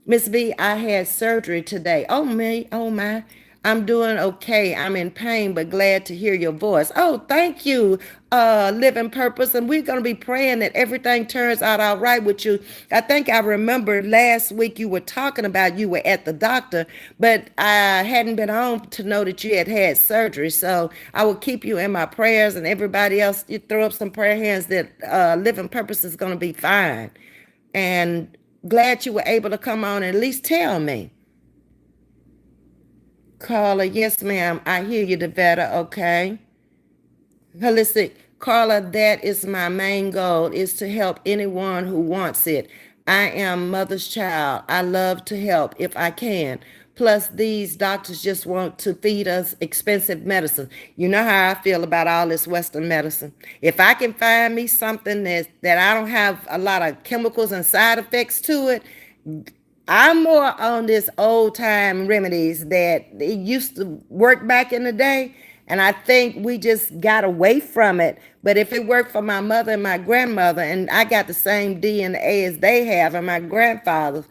Ms.V, I had surgery today. Oh, me. Oh, my. I'm doing okay. I'm in pain, but glad to hear your voice. Oh, thank you, Living Purpose. And we're going to be praying that everything turns out all right with you. I think I remember last week you were talking about you were at the doctor, but I hadn't been on to know that you had had surgery. So I will keep you in my prayers, and everybody else, you throw up some prayer hands that Living Purpose is going to be fine. And glad you were able to come on and at least tell me. Carla, yes, ma'am. I hear you, Devetta. Okay. Holistic. Carla, that is my main goal, is to help anyone who wants it. I am mother's child. I love to help if I can. Plus, these doctors just want to feed us expensive medicine. You know how I feel about all this Western medicine. If I can find me something that I don't have a lot of chemicals and side effects to it, I'm more on this old time remedies that it used to work back in the day. And I think we just got away from it. But if it worked for my mother and my grandmother, and I got the same DNA as they have and my grandfathers,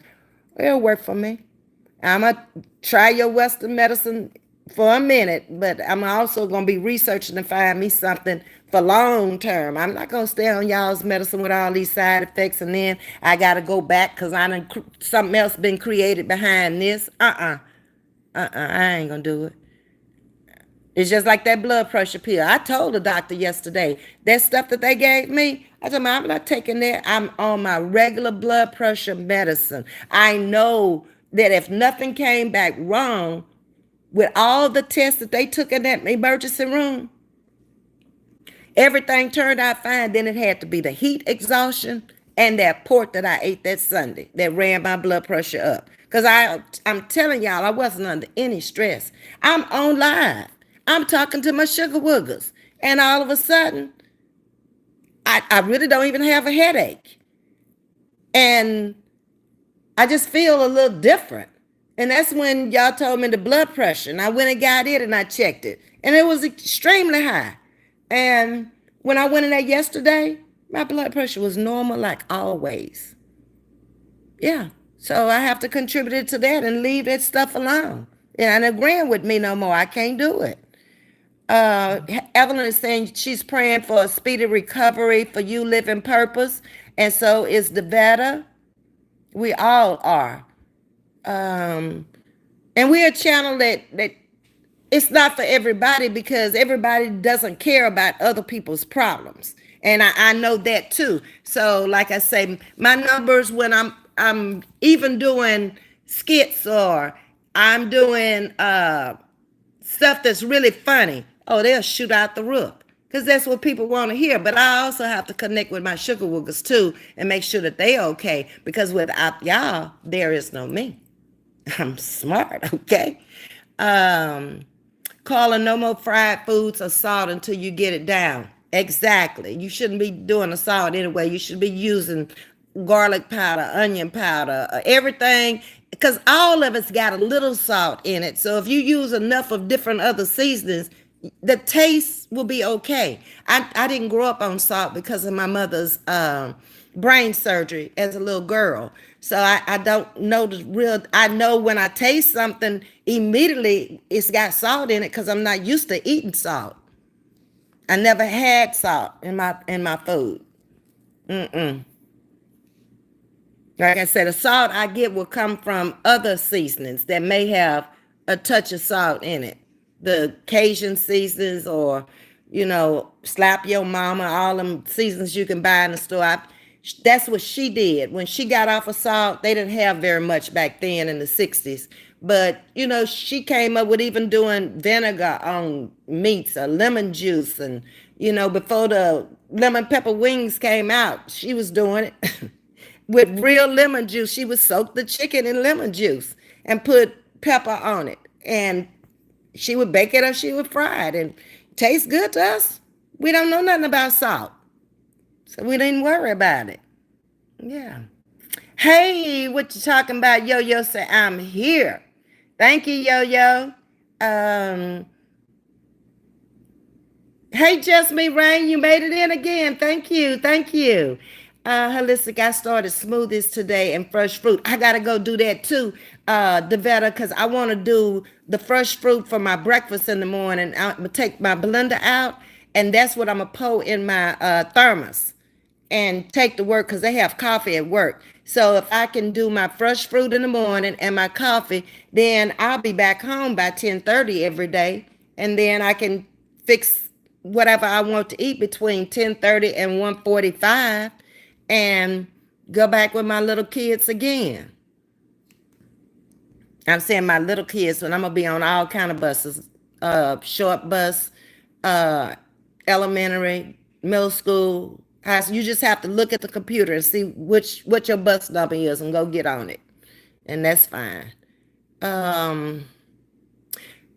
it'll work for me. I'm going to try your Western medicine for a minute, but I'm also going to be researching to find me something for long term. I'm not going to stay on y'all's medicine with all these side effects, and then I got to go back because something else been created behind this. I ain't going to do it. It's just like that blood pressure pill. I told the doctor yesterday, that stuff that they gave me, I told him, I'm not taking that. I'm on my regular blood pressure medicine. I know that if nothing came back wrong with all the tests that they took in that emergency room, everything turned out fine. Then it had to be the heat exhaustion and that pork that I ate that Sunday that ran my blood pressure up. Because I'm telling y'all, I wasn't under any stress. I'm on live. I'm talking to my sugar woogers. And all of a sudden, I really don't even have a headache. And I just feel a little different. And that's when y'all told me the blood pressure. And I went and got it and I checked it. And it was extremely high. And when I went in there yesterday, my blood pressure was normal like always. Yeah. So I have to contribute to that and leave that stuff alone. And agreeing with me no more. I can't do it. Evelyn is saying she's praying for a speedy recovery for you living purpose. And so is Devetta. We all are. And we're a channel that it's not for everybody because everybody doesn't care about other people's problems. And I know that too. So like I say, my numbers when I'm even doing skits or I'm doing stuff that's really funny, oh, they'll shoot out the roof. Because that's what people want to hear. But I also have to connect with my sugar woogers too and make sure that they okay. Because without y'all, there is no me. I'm smart, okay? Calling no more fried foods or salt until you get it down. Exactly. You shouldn't be doing the salt anyway. You should be using garlic powder, onion powder, everything, because all of it's got a little salt in it. So if you use enough of different other seasonings, the taste will be okay. I didn't grow up on salt because of my mother's brain surgery as a little girl. So I don't know the real, I know when I taste something, immediately it's got salt in it because I'm not used to eating salt. I never had salt in my food. Like I said, the salt I get will come from other seasonings that may have a touch of salt in it. The Cajun seasonings or, slap your mama, all them seasonings you can buy in the store. That's what she did. When she got off of salt, they didn't have very much back then in the 60s. But, she came up with even doing vinegar on meats or lemon juice. And, before the lemon pepper wings came out, she was doing it. With real lemon juice. She would soak the chicken in lemon juice and put pepper on it. And she would bake it or she would fry it. And it tastes good to us. We don't know nothing about salt. So we didn't worry about it. Yeah. Hey, what you talking about? Yo-Yo say, I'm here. Thank you, Yo-Yo. Hey, Just Me Rain, you made it in again. Thank you. Holistic, I started smoothies today and fresh fruit. I got to go do that too, Devetta, because I want to do the fresh fruit for my breakfast in the morning. I'm going to take my blender out, and that's what I'm going to pour in my thermos and take to work because they have coffee at work. So if I can do my fresh fruit in the morning and my coffee, then I'll be back home by 10:30 every day, and then I can fix whatever I want to eat between 10:30 and 1:45 and go back with my little kids again. I'm saying my little kids, and I'm gonna be on all kind of buses, short bus, uh, elementary, middle school, high school. You just have to look at the computer and see what your bus number is and go get on it, and that's fine. Um,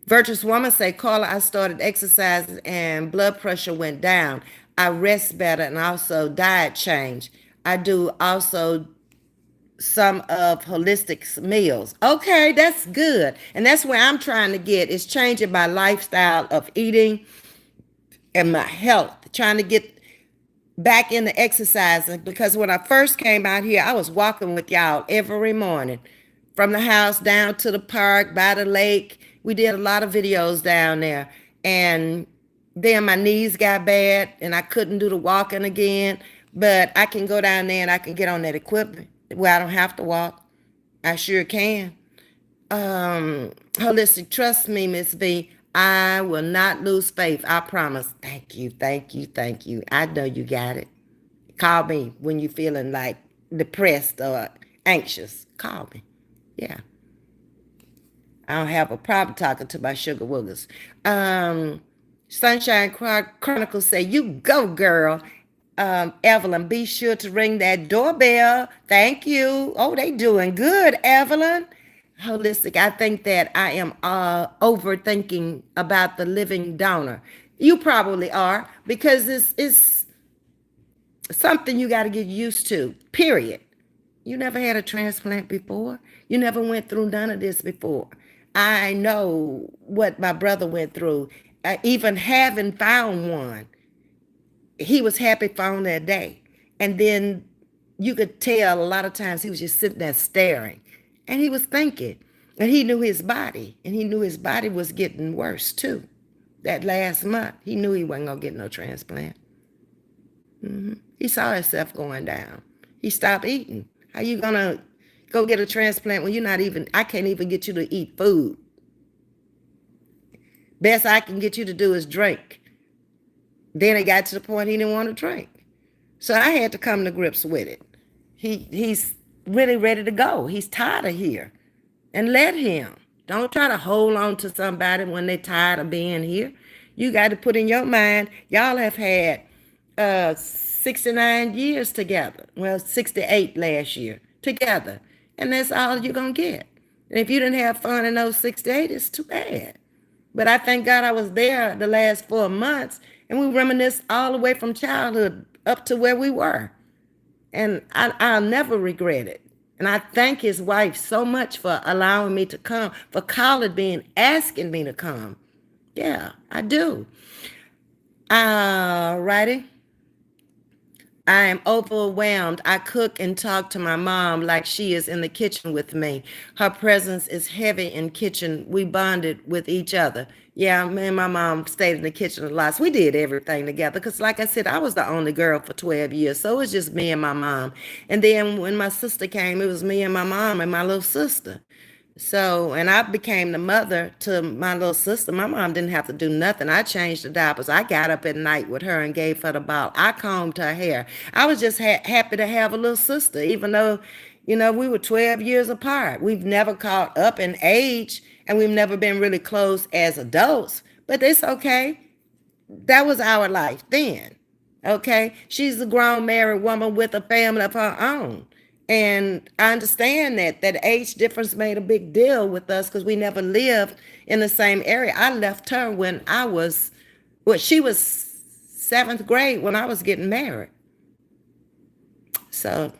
Virtuous woman say, Carla, I started exercising and blood pressure went down. I rest better and also diet change. I do also some of holistic meals. Okay, that's good. And that's where I'm trying to get is changing my lifestyle of eating and my health, trying to get back into exercising because when I first came out here, I was walking with y'all every morning from the house down to the park by the lake. We did a lot of videos down there. And then my knees got bad and I couldn't do the walking again. But I can go down there and I can get on that equipment where I don't have to walk. I sure can. Holistic, trust me, Miss V. I will not lose faith. I promise. Thank you, thank you, thank you. I know you got it. Call me when you're feeling like depressed or anxious. Call me. Yeah. I don't have a problem talking to my sugar woogers. Sunshine Chronicles say, you go, girl. Evelyn, be sure to ring that doorbell. Thank you. Oh, they doing good, Evelyn. Holistic, I think that I am overthinking about the living donor. You probably are because it's something you got to get used to, period. You never had a transplant before. You never went through none of this before. I know what my brother went through. Even having found one, he was happy found that day. And then you could tell a lot of times he was just sitting there staring. And he was thinking. And he knew his body. And he knew his body was getting worse too. That last month, he knew he wasn't going to get no transplant. He saw himself going down. He stopped eating. How you going to go get a transplant when you're not even, I can't even get you to eat food. Best I can get you to do is drink. Then it got to the point he didn't want to drink. So I had to come to grips with it. He's really ready to go. He's tired of here. And let him. Don't try to hold on to somebody when they're tired of being here. You got to put in your mind, y'all have had 69 years together. Well, 68 last year together. And that's all you're going to get. And if you didn't have fun in those 68, it's too bad. But I thank God I was there the last 4 months and we reminisced all the way from childhood up to where we were. And I'll never regret it. And I thank his wife so much for allowing me to come, for calling me and asking me to come. Yeah, I do. All righty. I am overwhelmed. I cook and talk to my mom like she is in the kitchen with me. Her presence is heavy in kitchen. We bonded with each other. Yeah, me and my mom stayed in the kitchen a lot. So we did everything together because, like I said, I was the only girl for 12 years. So it was just me and my mom. And then when my sister came, it was me and my mom and my little sister. So, and I became the mother to my little sister. My mom didn't have to do nothing. I changed the diapers. I got up at night with her and gave her the bottle. I combed her hair. I was just happy to have a little sister, even though, we were 12 years apart. We've never caught up in age and we've never been really close as adults, but it's okay. That was our life then. Okay. She's a grown married woman with a family of her own. And I understand that age difference made a big deal with us because we never lived in the same area. I left her when she was 7th grade when I was getting married. So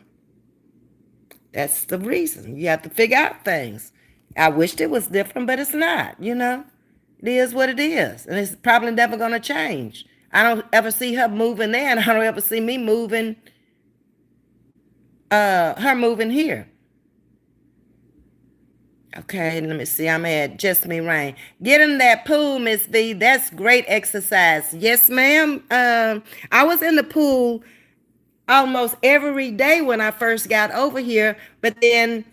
that's the reason. You have to figure out things. I wished it was different, but it's not, It is what it is. And it's probably never going to change. I don't ever see her moving there, and I don't ever see me moving her moving here. Okay, let me see. I'm at Just Me Rain. Get in that pool, Ms.V. That's great exercise. Yes, ma'am. I was in the pool almost every day when I first got over here, but then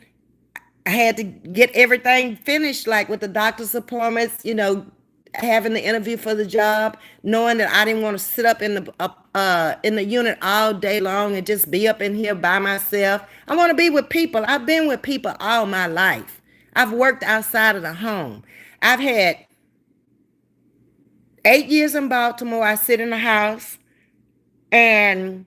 I had to get everything finished, like with the doctor's appointments, having the interview for the job, knowing that I didn't want to sit up in the unit all day long and just be up in here by myself. I want to be with people. I've been with people all my life. I've worked outside of the home. I've had 8 years in Baltimore. I sit in the house, and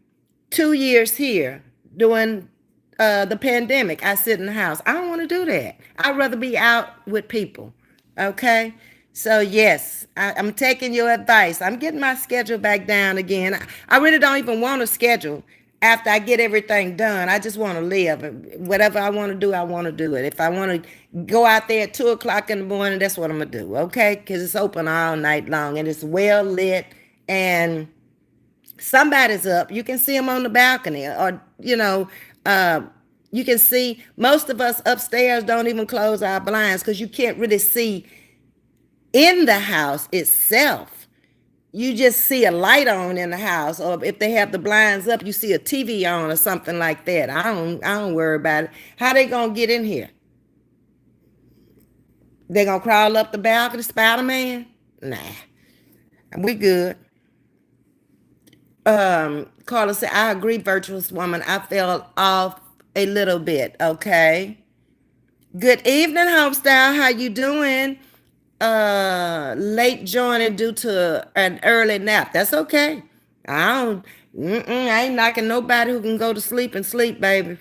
2 years here during the pandemic. I sit in the house. I don't want to do that. I'd rather be out with people. Okay. So yes, I'm taking your advice. I'm getting my schedule back down again. I really don't even want to schedule after I get everything done. I just want to live. Whatever I want to do, I want to do it. If I want to go out there at 2 o'clock in the morning, that's what I'm gonna do. Okay, because it's open all night long and it's well lit, and somebody's up. You can see them on the balcony, or uh, you can see most of us upstairs don't even close our blinds because you can't really see in the house itself. You just see a light on in the house, or if they have the blinds up, you see a TV on or something like that. I don't worry about it. How they gonna get in here? They gonna crawl up the balcony, Spider-Man? Nah, we good. Carla said, I agree, virtuous woman. I fell off a little bit. Okay. Good evening, homestyle. How you doing? Late joining due to an early nap. That's okay. I don't. I ain't knocking nobody who can go to sleep and sleep, baby.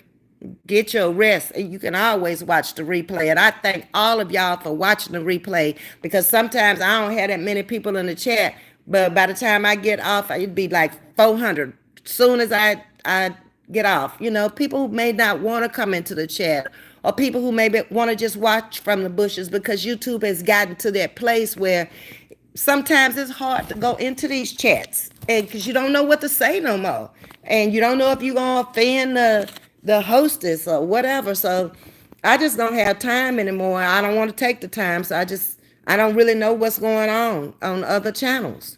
Get your rest. You can always watch the replay. And I thank all of y'all for watching the replay, because sometimes I don't have that many people in the chat. But by the time I get off, it'd be like 400. Soon as I get off, people who may not want to come into the chat, or people who maybe want to just watch from the bushes, because YouTube has gotten to that place where sometimes it's hard to go into these chats, and because you don't know what to say no more, and you don't know if you're gonna offend the hostess or whatever. So I just don't have time anymore. I don't want to take the time, so I don't really know what's going on other channels.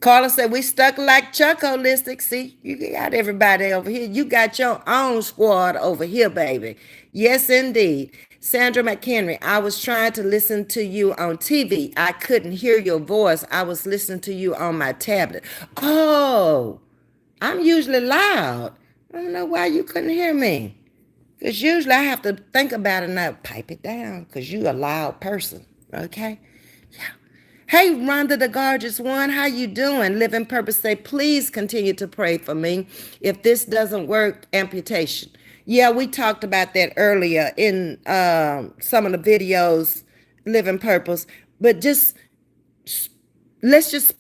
Carla said, we stuck like Chuck holistic. See, you got everybody over here. You got your own squad over here, baby. Yes, indeed. Sandra McHenry, I was trying to listen to you on TV. I couldn't hear your voice. I was listening to you on my tablet. Oh, I'm usually loud. I don't know why you couldn't hear me. Because usually I have to think about it and I pipe it down, because you a loud person. Okay? Hey, Rhonda the Gorgeous One, how you doing? Living Purpose say, please continue to pray for me. If this doesn't work, amputation. Yeah, we talked about that earlier in some of the videos, Living Purpose. But let's just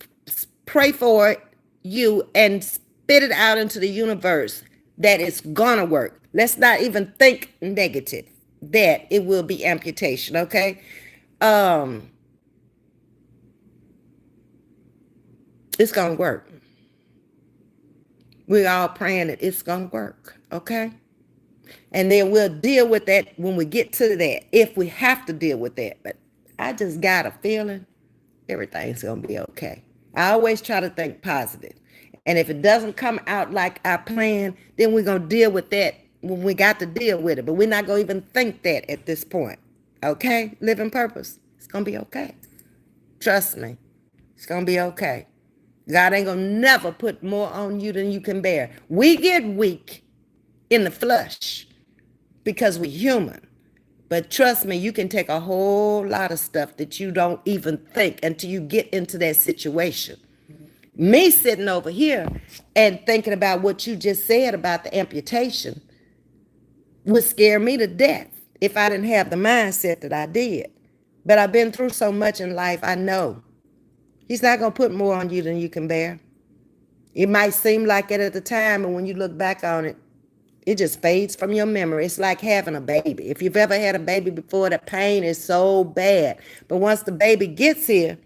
pray for you and spit it out into the universe that it's gonna work. Let's not even think negative that it will be amputation, okay? It's gonna work. We're all praying that it's gonna work, okay? And then we'll deal with that when we get to that, if we have to deal with that. But I just got a feeling everything's gonna be okay. I always try to think positive. And if it doesn't come out like I planned, then we're gonna deal with that when we got to deal with it. But we're not gonna even think that at this point. Okay? Living Purpose. It's gonna be okay. Trust me. It's gonna be okay. God ain't gonna never put more on you than you can bear. We get weak in the flesh because we're human. But trust me, you can take a whole lot of stuff that you don't even think until you get into that situation. Me sitting over here and thinking about what you just said about the amputation would scare me to death if I didn't have the mindset that I did. But I've been through so much in life, I know He's not going to put more on you than you can bear. It might seem like it at the time, and when you look back on it, it just fades from your memory. It's like having a baby. If you've ever had a baby before, the pain is so bad. But once the baby gets here,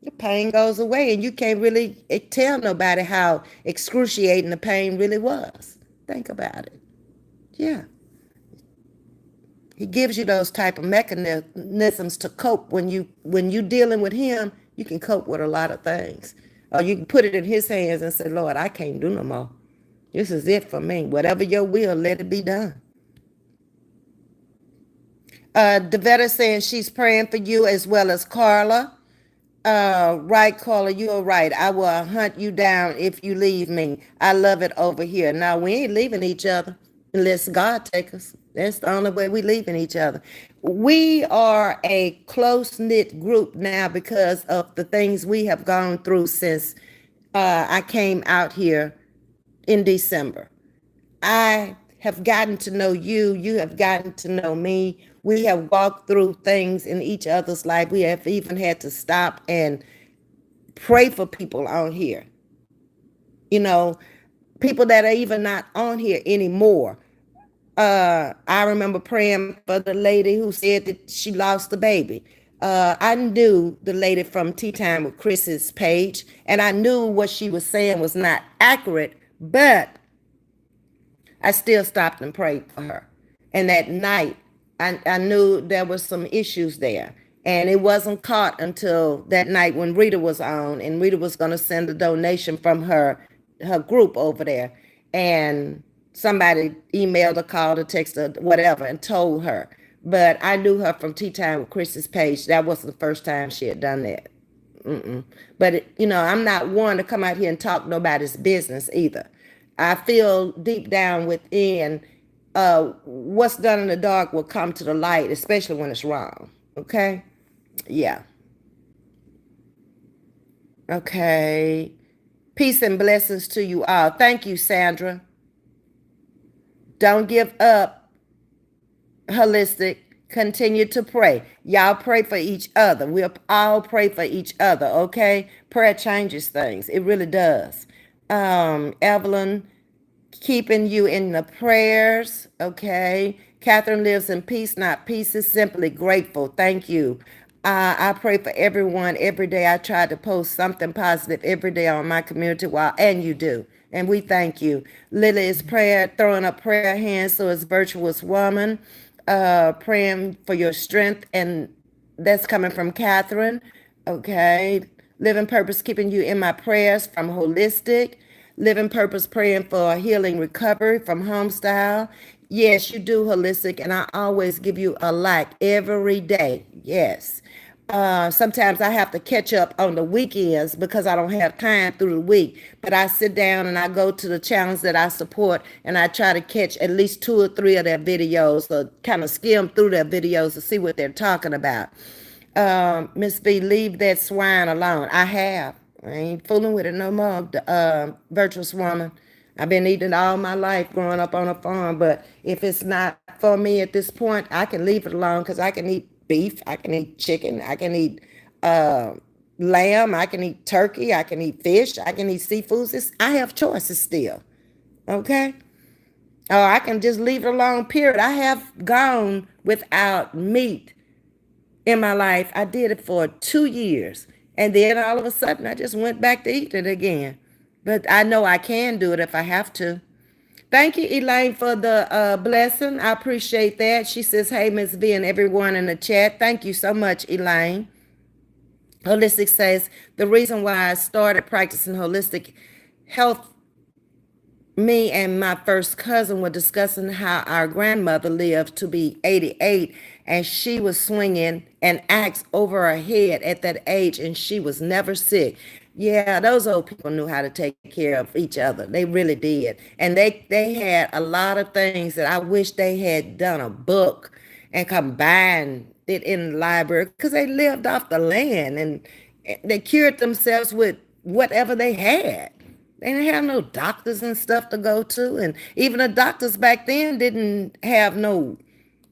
the pain goes away, and you can't really tell nobody how excruciating the pain really was. Think about it. Yeah. He gives you those type of mechanisms to cope. When you dealing with him, you can cope with a lot of things. Or you can put it in his hands and say, Lord, I can't do no more. This is it for me. Whatever your will, let it be done. Devetta saying she's praying for you as well as Carla. Right, Carla, you're right. I will hunt you down if you leave me. I love it over here. Now, we ain't leaving each other unless God take us. That's the only way we leaving each other. We are a close knit group now because of the things we have gone through since I came out here in December. I have gotten to know you. You have gotten to know me. We have walked through things in each other's life. We have even had to stop and pray for people on here. You know, people that are even not on here anymore. I remember praying for the lady who said that she lost the baby. I knew the lady from Tea Time with Chris's page, and I knew what she was saying was not accurate, but I still stopped and prayed for her. And that night, I knew there was some issues there. And it wasn't caught until that night when Rita was on, and Rita was going to send a donation from her group over there. And somebody emailed or called or texted or whatever and told her. But I knew her from Tea Time with Chris's page. That wasn't the first time she had done that. But I'm not one to come out here and talk nobody's business either. I feel deep down within, what's done in the dark will come to the light, especially when it's wrong. Okay? Yeah. Okay. Peace and blessings to you all. Thank you, Sandra. Don't give up, Holistic. Continue to pray. Y'all pray for each other. We'll all pray for each other, okay? Prayer changes things. It really does. Evelyn, keeping you in the prayers, okay? Catherine lives in peace, not pieces, simply grateful. Thank you. I pray for everyone every day. I try to post something positive every day on my community wall, and you do. And we thank you. Lily is prayer, throwing up prayer hands, so is Virtuous Woman, praying for your strength, and that's coming from Catherine. Okay. Living Purpose, keeping you in my prayers from Holistic. Living Purpose, praying for healing recovery from Homestyle. Yes, you do, Holistic, and I always give you a like every day. Yes. Sometimes I have to catch up on the weekends because I don't have time through the week. But I sit down and I go to the channels that I support and I try to catch at least 2 or 3 of their videos or kind of skim through their videos to see what they're talking about. Ms.V, leave that swine alone. I have. I ain't fooling with it no more, Virtuous Woman. I've been eating all my life growing up on a farm, but if it's not for me at this point, I can leave it alone because I can eat beef, I can eat chicken, I can eat lamb, I can eat turkey, I can eat fish, I can eat seafoods. I have choices still, okay? Or I can just leave it alone, period. I have gone without meat in my life. I did it for 2 years. And then all of a sudden, I just went back to eat it again. But I know I can do it if I have to. Thank you, Elaine, for the blessing. I appreciate that. She says, hey, Ms.V and everyone in the chat. Thank you so much, Elaine. Holistic says, the reason why I started practicing holistic health, me and my first cousin were discussing how our grandmother lived to be 88 and she was swinging an axe over her head at that age and she was never sick. Yeah, those old people knew how to take care of each other. They really did. And they had a lot of things that I wish they had done a book and combined it in the library because they lived off the land and they cured themselves with whatever they had. They didn't have no doctors and stuff to go to. And even the doctors back then didn't have no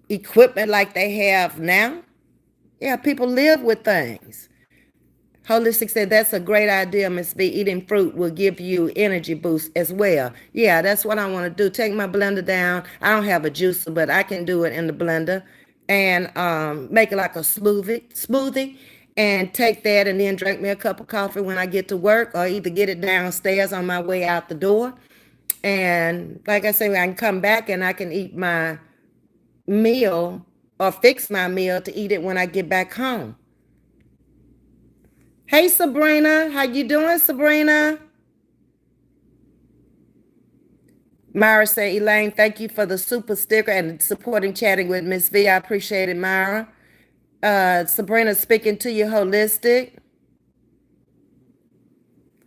equipment like they have now. Yeah, people live with things. Holistic said, that's a great idea, Ms.V. Eating fruit will give you energy boost as well. Yeah, that's what I want to do. Take my blender down. I don't have a juicer, but I can do it in the blender and make it like a smoothie and take that and then drink me a cup of coffee when I get to work or either get it downstairs on my way out the door. And like I say, I can come back and I can eat my meal or fix my meal to eat it when I get back home. Hey, Sabrina. How you doing, Sabrina? Myra said, Elaine, thank you for the super sticker and supporting chatting with Miss V. I appreciate it, Myra. Sabrina speaking to you, Holistic.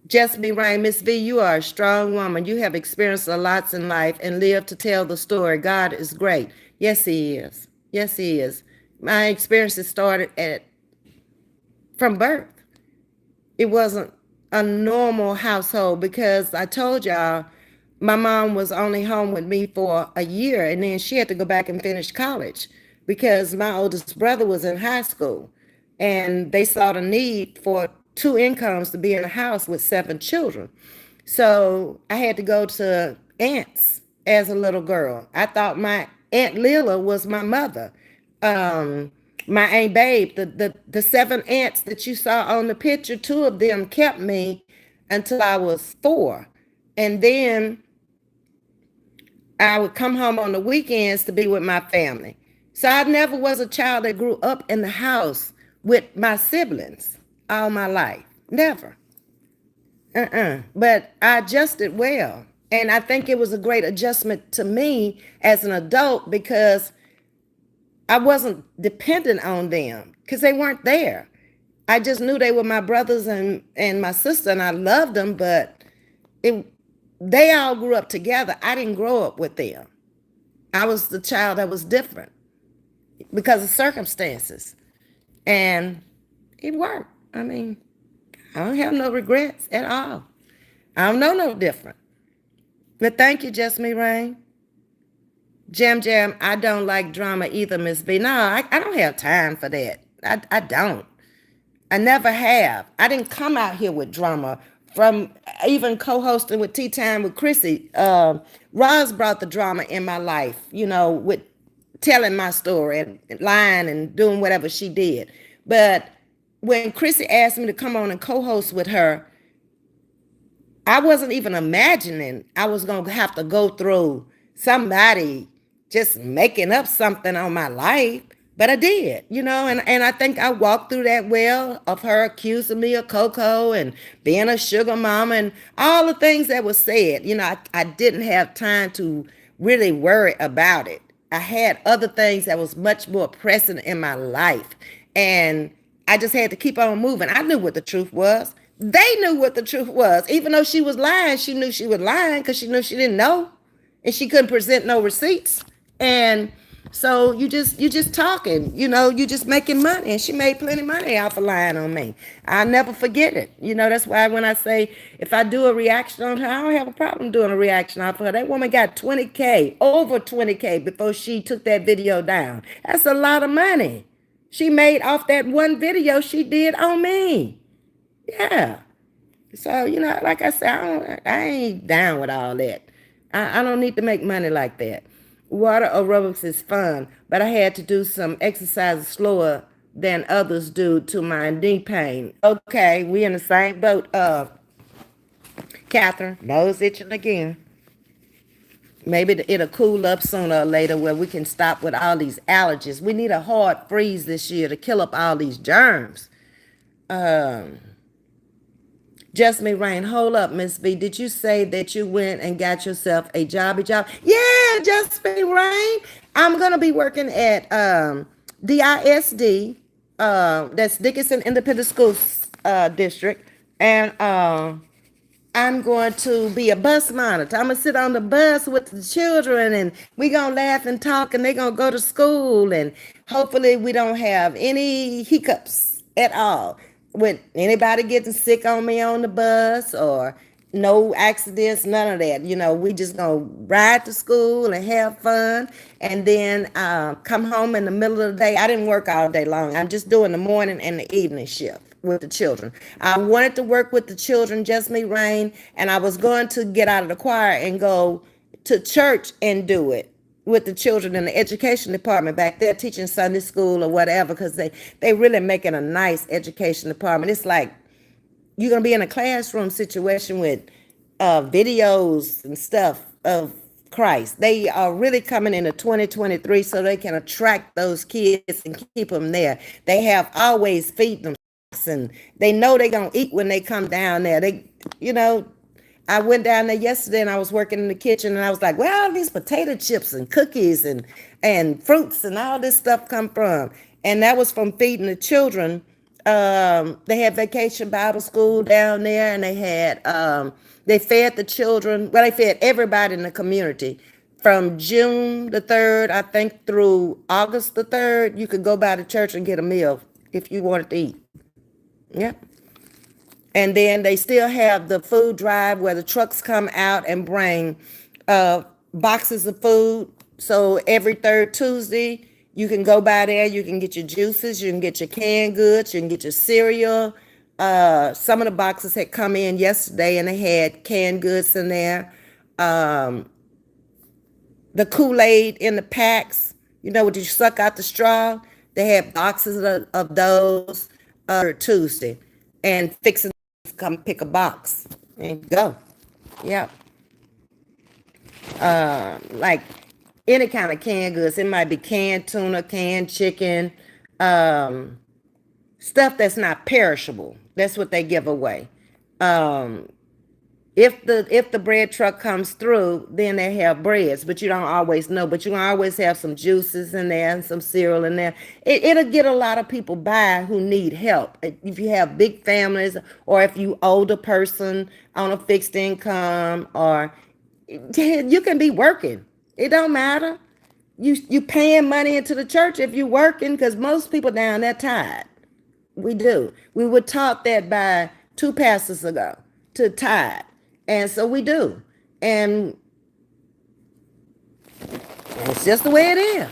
Just be right, Miss V, you are a strong woman. You have experienced a lot in life and lived to tell the story. God is great. Yes, he is. Yes, he is. My experiences started at from birth. It wasn't a normal household because I told y'all my mom was only home with me for a year and then she had to go back and finish college because my oldest brother was in high school and they saw the need for two incomes to be in a house with seven children. So I had to go to aunts as a little girl. I thought my Aunt Lila was my mother. Um, my Aunt Babe, the seven aunts that you saw on the picture, two of them kept me until I was 4. And then I would come home on the weekends to be with my family. So I never was a child that grew up in the house with my siblings all my life. Never. But I adjusted well. And I think it was a great adjustment to me as an adult because I wasn't dependent on them because they weren't there. I just knew they were my brothers and my sister, and I loved them, but it, they all grew up together. I didn't grow up with them. I was the child that was different because of circumstances. And it worked. I mean, I don't have no regrets at all. I don't know no different. But thank you, Just Me Rain. Jam, I don't like drama either, Miss V. No, I don't have time for that. I don't. I never have. I didn't come out here with drama from even co-hosting with Tea Time with Chrissy. Roz brought the drama in my life, with telling my story and lying and doing whatever she did. But when Chrissy asked me to come on and co-host with her, I wasn't even imagining I was going to have to go through somebody just making up something on my life. But I did, and I think I walked through that well of her accusing me of cocoa and being a sugar mama and all the things that were said. I didn't have time to really worry about it. I had other things that was much more pressing in my life. And I just had to keep on moving. I knew what the truth was. They knew what the truth was. Even though she was lying, she knew she was lying because she knew she didn't know. And she couldn't present no receipts. And so you just talking, you just making money. And she made plenty of money off of lying on me. I'll never forget it. That's why when I say if I do a reaction on her, I don't have a problem doing a reaction off of her. That woman got 20K, over 20K before she took that video down. That's a lot of money she made off that one video she did on me. Yeah. So, like I said, I ain't down with all that. I don't need to make money like that. Water aerobics is fun, but I had to do some exercises slower than others do to my knee pain. Okay, we in the same boat. Catherine, nose itching again. Maybe it'll cool up sooner or later where we can stop with all these allergies. We need a hard freeze this year to kill up all these germs. Just Me Rain, hold up, Ms.V. Did you say that you went and got yourself a jobby job? Yeah, Just Me Rain. I'm going to be working at DISD, that's Dickinson Independent Schools District, and I'm going to be a bus monitor. I'm going to sit on the bus with the children and we going to laugh and talk and they're going to go to school and hopefully we don't have any hiccups at all. With anybody getting sick on me on the bus or no accidents, none of that. We just going to ride to school and have fun and then come home in the middle of the day. I didn't work all day long. I'm just doing the morning and the evening shift with the children. I wanted to work with the children, Just Me Rain, and I was going to get out of the choir and go to church and do it with the children in the education department back there teaching Sunday school or whatever because they really making a nice education department. It's like you're going to be in a classroom situation with videos and stuff of Christ. They are really coming into 2023 so they can attract those kids and keep them there. They have always feed them and they know they're going to eat when they come down there. I went down there yesterday and I was working in the kitchen and I was like, where all these potato chips and cookies and fruits and all this stuff come from? And that was from feeding the children. They had Vacation Bible School down there and they fed the children. Well, they fed everybody in the community from June the 3rd, I think, through August the 3rd, you could go by the church and get a meal if you wanted to eat. Yep. And then they still have the food drive where the trucks come out and bring boxes of food. So every third Tuesday, you can go by there. You can get your juices, you can get your canned goods, you can get your cereal. Some of the boxes had come in yesterday and they had canned goods in there. The Kool-Aid in the packs, what you suck out the straw. They had boxes of those Tuesday, and fixing to come pick a box and go. Yep. Like any kind of canned goods. It might be canned tuna, canned chicken, stuff that's not perishable. That's what they give away. If the bread truck comes through, then they have breads, but you don't always know. But you can always have some juices in there and some cereal in there. It'll get a lot of people by who need help. If you have big families, or if you older person on a fixed income, or you can be working. It don't matter. You paying money into the church if you working, because most people down there tired. We do. We were taught that by 2 pastors ago, to tithe. And so we do. And it's just the way it is.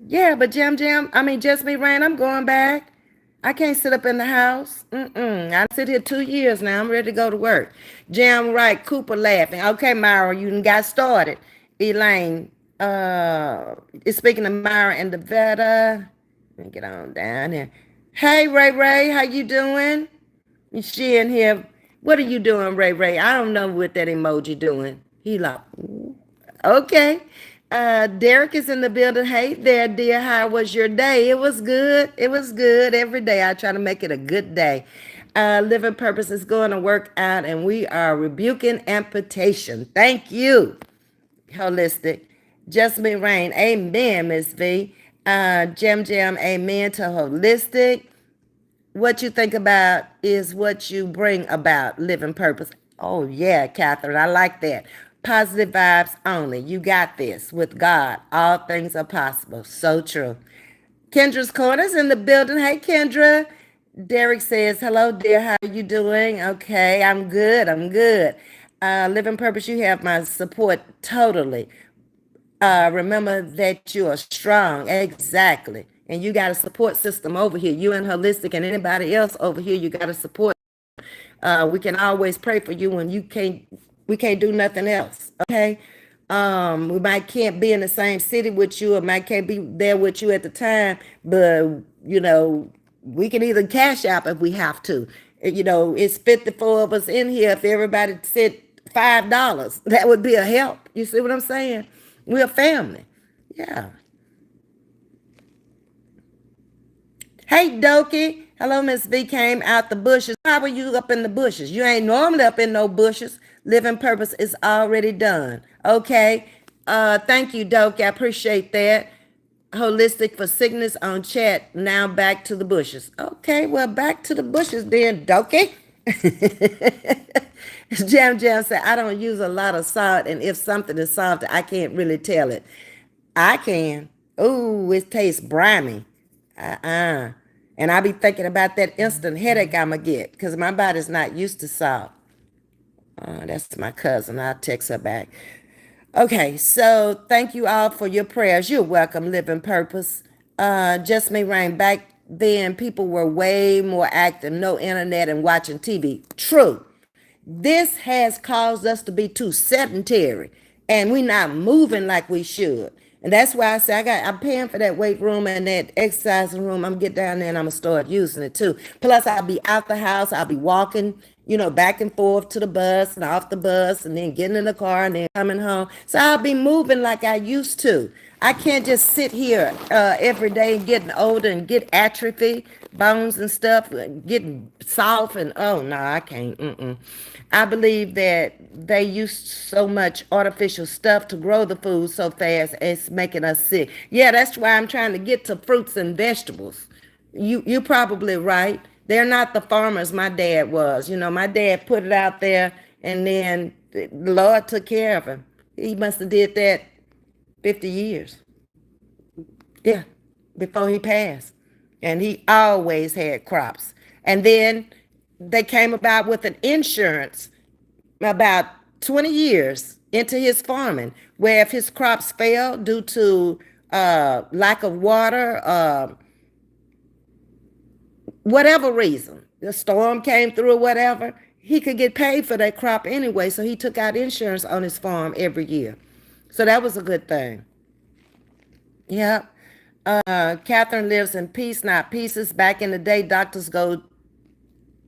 Yeah, but Just Me Rain, I'm going back. I can't sit up in the house. I sit here 2 years now. I'm ready to go to work. Jam right, Cooper laughing. Okay, Myra, you done got started. Elaine, is speaking of Myra and the Veta. Let me get on down here. Hey, Ray, how you doing? She in here. What are you doing, Ray? I don't know what that emoji doing. He like, okay. Derek is in the building. Hey there, dear. How was your day? It was good. It was good. Every day I try to make it a good day. Living Purpose is going to work out, and we are rebuking amputation. Thank you. Holistic. Just Me Rain. Amen, Ms.V. Jam, amen to holistic. What you think about is what you bring about. Living Purpose. Oh, yeah, Catherine, I like that. Positive vibes only. You got this. With God, all things are possible. So true. Kendra's Corner's in the building. Hey, Kendra. Derek says, hello, dear. How are you doing? Okay, I'm good. Living Purpose, you have my support totally. Remember that you are strong. Exactly. And you got a support system over here. You and Holistic and anybody else over here, you got a support. We can always pray for you when we can't do nothing else. Okay. We might can't be in the same city with you, or might can't be there with you at the time, but we can either cash out if we have to. It's 54 of us in here. If everybody said $5, that would be a help. You see what I'm saying? We're a family. Yeah. Hey, Dokie. Hello, Ms.V came out the bushes. How were you up in the bushes? You ain't normally up in no bushes. Living Purpose is already done. Okay. Thank you, Dokie. I appreciate that. Holistic for Sickness on chat. Now back to the bushes. Okay, well, back to the bushes then, Dokie. Jam said, I don't use a lot of salt, and if something is salty, I can't really tell it. I can. Ooh, it tastes briny. And I be thinking about that instant headache I'ma get, because my body's not used to salt. That's my cousin. I'll text her back. Okay, so thank you all for your prayers. You're welcome, Living Purpose. Just Me Rain. Back then, people were way more active, no internet and watching TV. True. This has caused us to be too sedentary, and we're not moving like we should. And that's why I say I'm paying for that weight room and that exercising room. I'm gonna get down there and I'm gonna start using it too. Plus, I'll be out the house. I'll be walking, back and forth to the bus and off the bus, and then getting in the car and then coming home. So I'll be moving like I used to. I can't just sit here every day getting older and get atrophy, bones and stuff, getting soft, and oh no, I can't. I believe that they use so much artificial stuff to grow the food so fast, it's making us sick. Yeah, that's why I'm trying to get to fruits and vegetables. You're probably right. They're not the farmers my dad was. My dad put it out there, and then the Lord took care of him. He must have did that 50 years. Yeah, before he passed. And he always had crops. And then they came about with an insurance about 20 years into his farming, where if his crops fail due to lack of water, whatever reason, the storm came through or whatever, he could get paid for that crop anyway. So he took out insurance on his farm every year. So that was a good thing. Yeah. Catherine lives in peace, not pieces. Back in the day, doctors go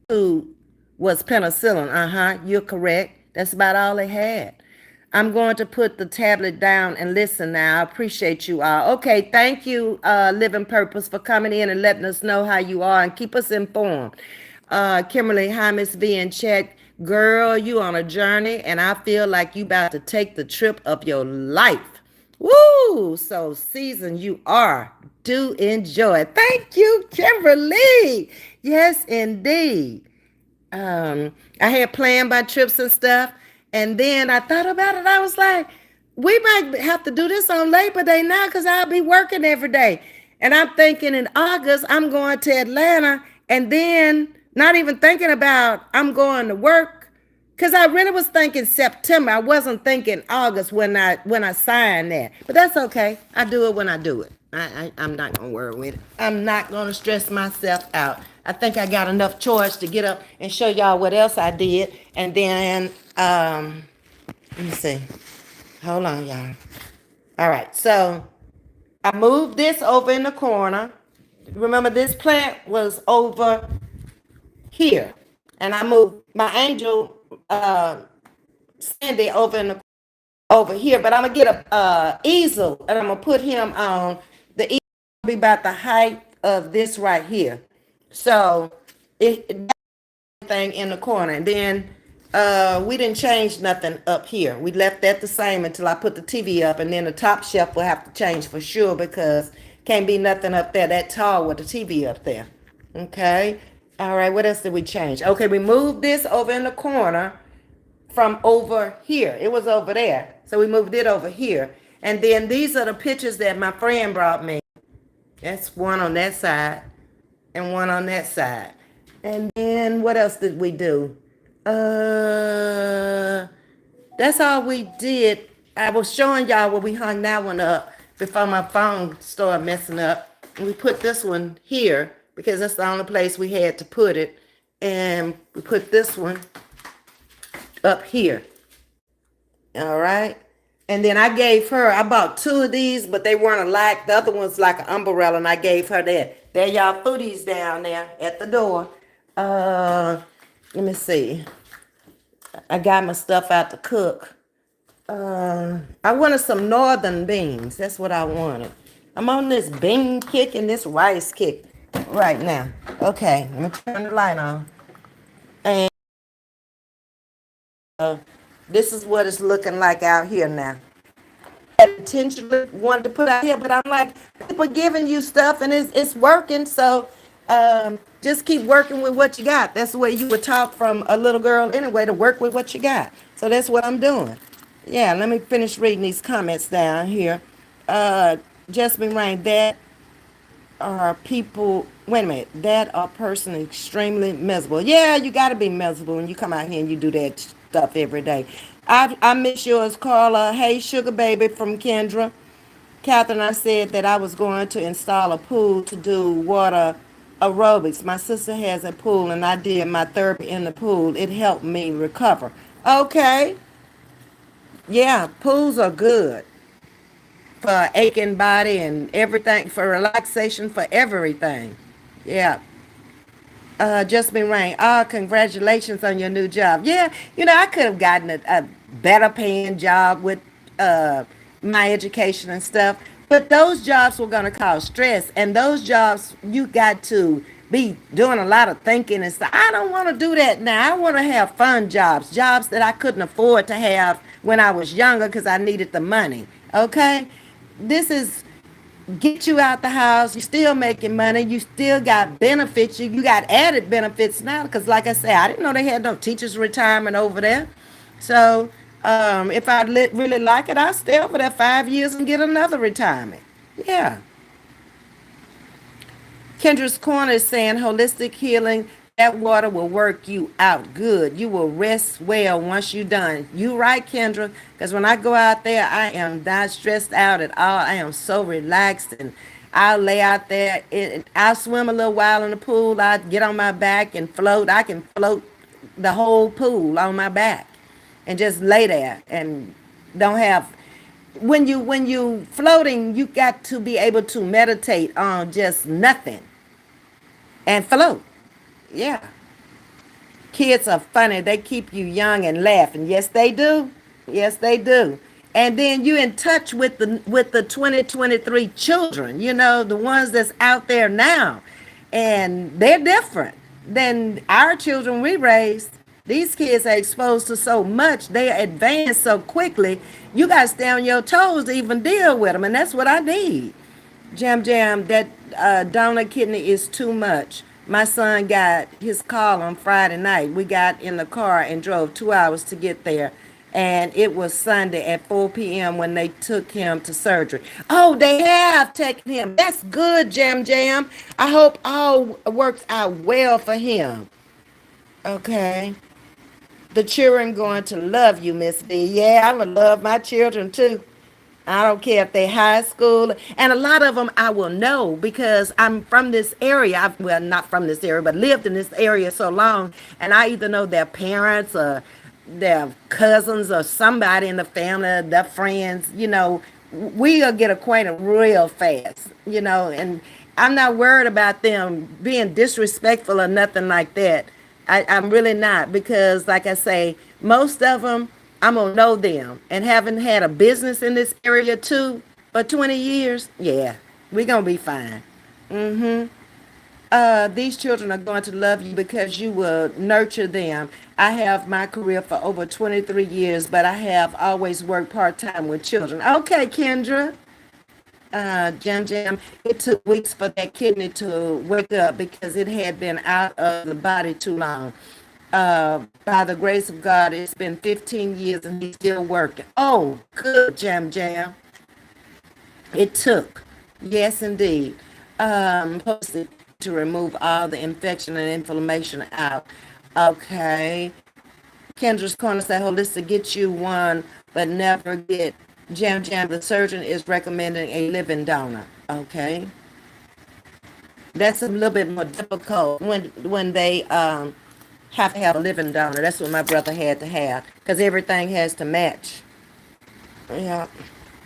to was penicillin. Uh-huh, you're correct. That's about all they had. I'm going to put the tablet down and listen now. I appreciate you all. Okay, thank you, Living Purpose, for coming in and letting us know how you are and keep us informed. Kimberly, hi, Ms.V in chat. Girl, you on a journey, and I feel like you about to take the trip of your life. Woo! So seasoned you are. Do enjoy. Thank you, Kimberly. Yes, indeed. I had planned my trips and stuff, and then I thought about it. I was like, we might have to do this on Labor Day now because I'll be working every day. And I'm thinking in August, I'm going to Atlanta, and then not even thinking about I'm going to work because I really was thinking September. I wasn't thinking August when I signed that. But that's okay. I do it when I do it. I'm not gonna worry with it. I'm not gonna stress myself out. I think I got enough choice to get up and show y'all what else I did. And then let me see. Hold on, y'all. All right, so I moved this over in the corner. Remember, this plant was over here, and I moved my angel Sandy over here. But I'm gonna get a easel, and I'm gonna put him on the easel. Be about the height of this right here. So it thing in the corner, and then we didn't change nothing up here. We left that the same until I put the TV up, and then the top shelf will have to change for sure because can't be nothing up there that tall with the TV up there. Okay. All right. What else did we change? Okay, we moved this over in the corner from over here. It was over there. So we moved it over here. And then these are the pictures that my friend brought me. That's one on that side and one on that side. And then what else did we do? That's all we did. I was showing y'all where we hung that one up before my phone started messing up. And we put this one here because that's the only place we had to put it. And we put this one up here. All right. And then I bought two of these, but they weren't alike. The other one's like an umbrella, and I gave her that. There y'all foodies down there at the door. Let me see. I got my stuff out to cook. I wanted some northern beans. That's what I wanted. I'm on this bean kick and this rice kick right now. Okay, let me turn the light on. And this is what it's looking like out here now. I intentionally wanted to put out here, but I'm like, people giving you stuff and it's working. So just keep working with what you got. That's the way you were taught from a little girl anyway, to work with what you got. So that's what I'm doing. Yeah, let me finish reading these comments down here. Jasmine Rain, that are people, wait a minute, that are person extremely miserable. Yeah, you got to be miserable when you come out here and you do that stuff every day. I miss yours, Carla. Hey, sugar baby from Kendra. Catherine, I said that I was going to install a pool to do water aerobics. My sister has a pool and I did my therapy in the pool. It helped me recover. Okay. Yeah, pools are good for aching body and everything, for relaxation, for everything. Yeah. Just been rain. Oh, congratulations on your new job. Yeah, I could have gotten a better paying job with uh, my education and stuff, but those jobs were going to cause stress, and those jobs you got to be doing a lot of thinking and stuff. I don't want to do that now. I want to have fun jobs that I couldn't afford to have when I was younger because I needed the money. Okay, this is get you out the house. You're still making money. You still got benefits. You got added benefits now because, like I said, I didn't know they had no teachers retirement over there. So If I really like it, I'll stay over there 5 years and get another retirement. Yeah. Kendra's Corner is saying holistic healing, that water will work you out good. You will rest well once you're done. You right, Kendra, because when I go out there, I am not stressed out at all. I am so relaxed and I'll lay out there. I'll swim a little while in the pool. I get on my back and float. I can float the whole pool on my back and just lay there and don't have when you floating, you got to be able to meditate on just nothing and float. Yeah. Kids are funny. They keep you young and laughing. Yes, they do. Yes, they do. And then you in touch with the 2023 children, the ones that's out there now. And they're different than our children we raised. These kids are exposed to so much. They advance so quickly. You got to stay on your toes to even deal with them. And that's what I need. Jam Jam, that donor kidney is too much. My son got his call on Friday night. We got in the car and drove 2 hours to get there. And it was Sunday at 4 p.m. when they took him to surgery. Oh, they have taken him. That's good, Jam Jam. I hope all works out well for him. Okay. The children going to love you, Ms.V. Yeah, I would love my children too. I don't care if they high school, and a lot of them I will know because I'm from this area. Well, not from this area, but lived in this area so long, and I either know their parents or their cousins or somebody in the family, their friends. We'll get acquainted real fast. And I'm not worried about them being disrespectful or nothing like that. I'm really not because, like I say, most of them, I'm going to know them. And having had a business in this area too for 20 years, yeah, we're going to be fine. These children are going to love you because you will nurture them. I have my career for over 23 years, but I have always worked part-time with children. Okay, Kendra. Jam Jam, it took weeks for that kidney to wake up because it had been out of the body too long. By the grace of God, it's been 15 years and he's still working. Oh, good, Jam Jam. It took. Yes, indeed. Posted to remove all the infection and inflammation out. Okay. Kendra's Corner said holistic get you one, but never get Jam Jam. The surgeon is recommending a living donor. Okay. That's a little bit more difficult when they have to have a living donor. That's what my brother had to have because everything has to match. Yeah.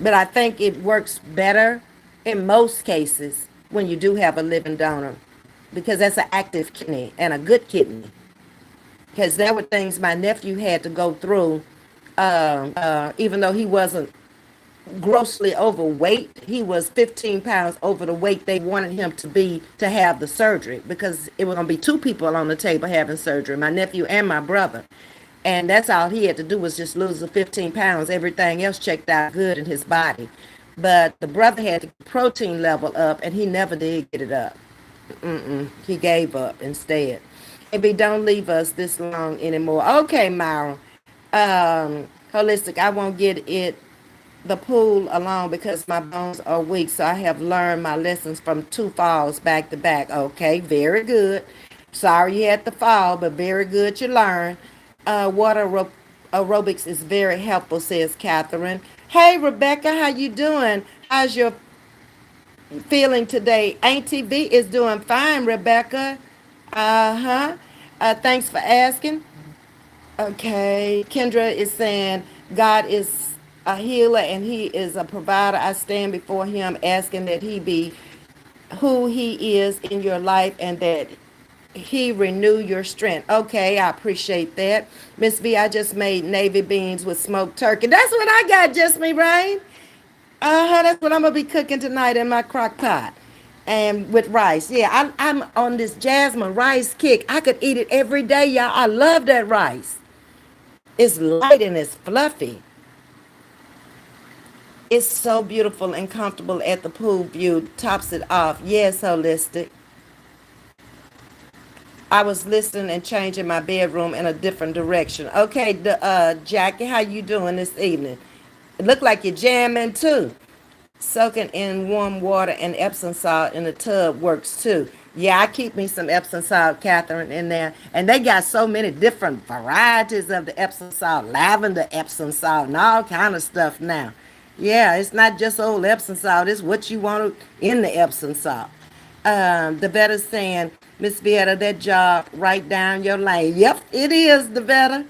But I think it works better in most cases when you do have a living donor because that's an active kidney and a good kidney. Because there were things my nephew had to go through, even though he wasn't grossly overweight. He was 15 pounds over the weight they wanted him to be to have the surgery because it was going to be two people on the table having surgery, my nephew and my brother. And that's all he had to do was just lose the 15 pounds. Everything else checked out good in his body. But the brother had the protein level up and he never did get it up. He gave up instead. Maybe don't leave us this long anymore. Okay, Myra. Holistic, I won't get it the pool alone because my bones are weak. So I have learned my lessons from 2 falls back to back. Okay, very good. Sorry you had to fall, but very good you learned. Water aerobics is very helpful, says Catherine. Hey, Rebecca, how you doing? How's your feeling today? Auntie V is doing fine, Rebecca. Uh-huh. Thanks for asking. Okay. Kendra is saying God is a healer and he is a provider. I stand before him asking that he be who he is in your life and that he renew your strength. Okay, I appreciate that. Miss V, I just made navy beans with smoked turkey. That's what I got, just me, Rain. That's what I'm gonna be cooking tonight in my crock pot. And with rice. Yeah, I'm on this jasmine rice kick. I could eat it every day, y'all. I love that rice. It's light and it's fluffy. It's so beautiful and comfortable at the pool view. Tops it off. Yes, holistic. I was listening and changing my bedroom in a different direction. Okay, Jackie, how you doing this evening? It look like you're jamming too. Soaking in warm water and Epsom salt in the tub works too. Yeah, I keep me some Epsom salt, Catherine, in there. And they got so many different varieties of the Epsom salt, lavender Epsom salt, and all kind of stuff now. Yeah, it's not just old Epsom salt. It's what you want in the Epsom salt. The vetter's saying, Miss Vieta, that job right down your lane. Yep, it is, the vetter.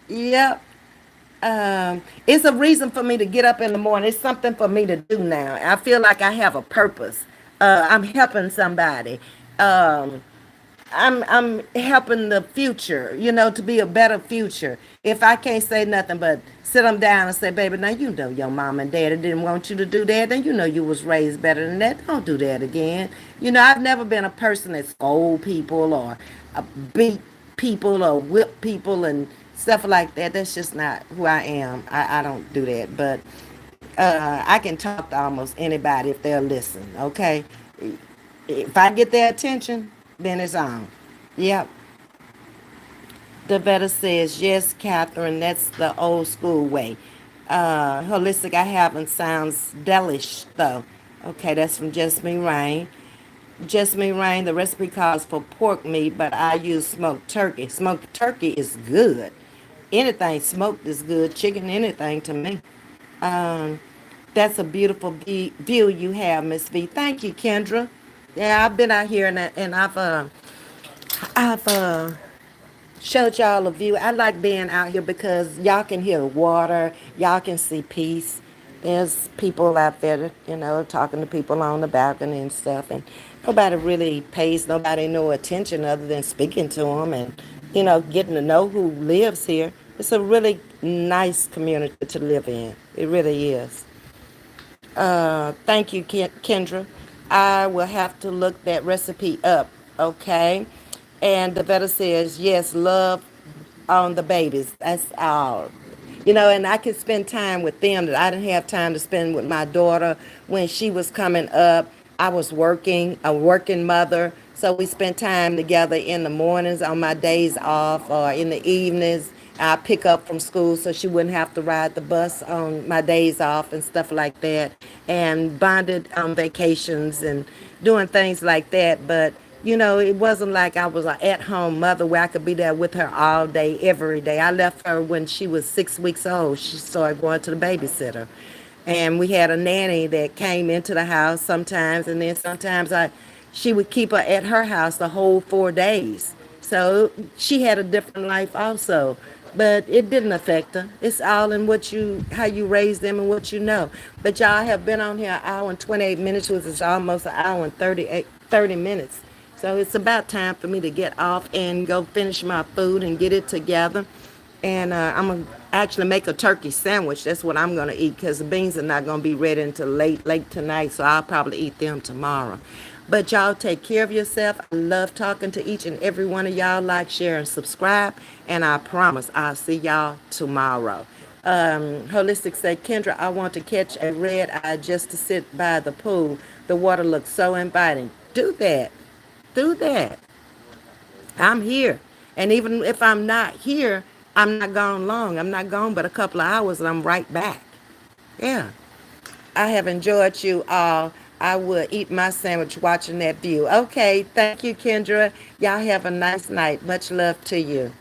Yep. It's a reason for me to get up in the morning. It's something for me to do now. I feel like I have a purpose. I'm helping somebody. Um, I'm helping the future, to be a better future. If I can't say nothing but sit them down and say, baby, now you know your mom and daddy didn't want you to do that, then you know you was raised better than that. Don't do that again. I've never been a person that scold people or beat people or whip people and stuff like that. That's just not who I am. I don't do that. But I can talk to almost anybody if they'll listen, okay? If I get their attention, then it's on. Yep. The vetter says, yes, Catherine, that's the old school way. Holistic I haven't sounds delish, though. Okay, that's from Just Me Rain. Just Me Rain, the recipe calls for pork meat, but I use smoked turkey. Smoked turkey is good. Anything smoked is good. Chicken, anything to me. Um, that's a beautiful view you have, Miss V. Thank you, Kendra. Yeah, I've been out here and I've showed y'all a view. I like being out here because y'all can hear water, y'all can see peace. There's people out there, talking to people on the balcony and stuff, and nobody really pays nobody no attention other than speaking to them and, getting to know who lives here. It's a really nice community to live in. It really is. Thank you, Kendra. I will have to look that recipe up, okay? And the vetter says, yes, love on the babies. That's all. And I could spend time with them that I didn't have time to spend with my daughter when she was coming up. I was working, a working mother. So we spent time together in the mornings on my days off or in the evenings. I pick up from school so she wouldn't have to ride the bus on my days off and stuff like that. And bonded on vacations and doing things like that. But it wasn't like I was an at-home mother where I could be there with her all day, every day. I left her when she was 6 weeks old. She started going to the babysitter. And we had a nanny that came into the house sometimes, and then sometimes she would keep her at her house the whole 4 days. So she had a different life also. But it didn't affect her. It's all in how you raise them and what you know. But y'all have been on here an hour and 28 minutes, which is almost an hour and 30 minutes. So it's about time for me to get off and go finish my food and get it together. And I'm going to actually make a turkey sandwich. That's what I'm going to eat because the beans are not going to be ready until late tonight. So I'll probably eat them tomorrow. But y'all take care of yourself. I love talking to each and every one of y'all. Like, share, and subscribe. And I promise I'll see y'all tomorrow. Holistic said, Kendra, I want to catch a red eye just to sit by the pool. The water looks so inviting. Do that. Do that. I'm here. And even if I'm not here, I'm not gone long. I'm not gone but a couple of hours and I'm right back. Yeah. I have enjoyed you all. I will eat my sandwich watching that view. Okay. Thank you, Kendra. Y'all have a nice night. Much love to you.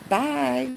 Bye.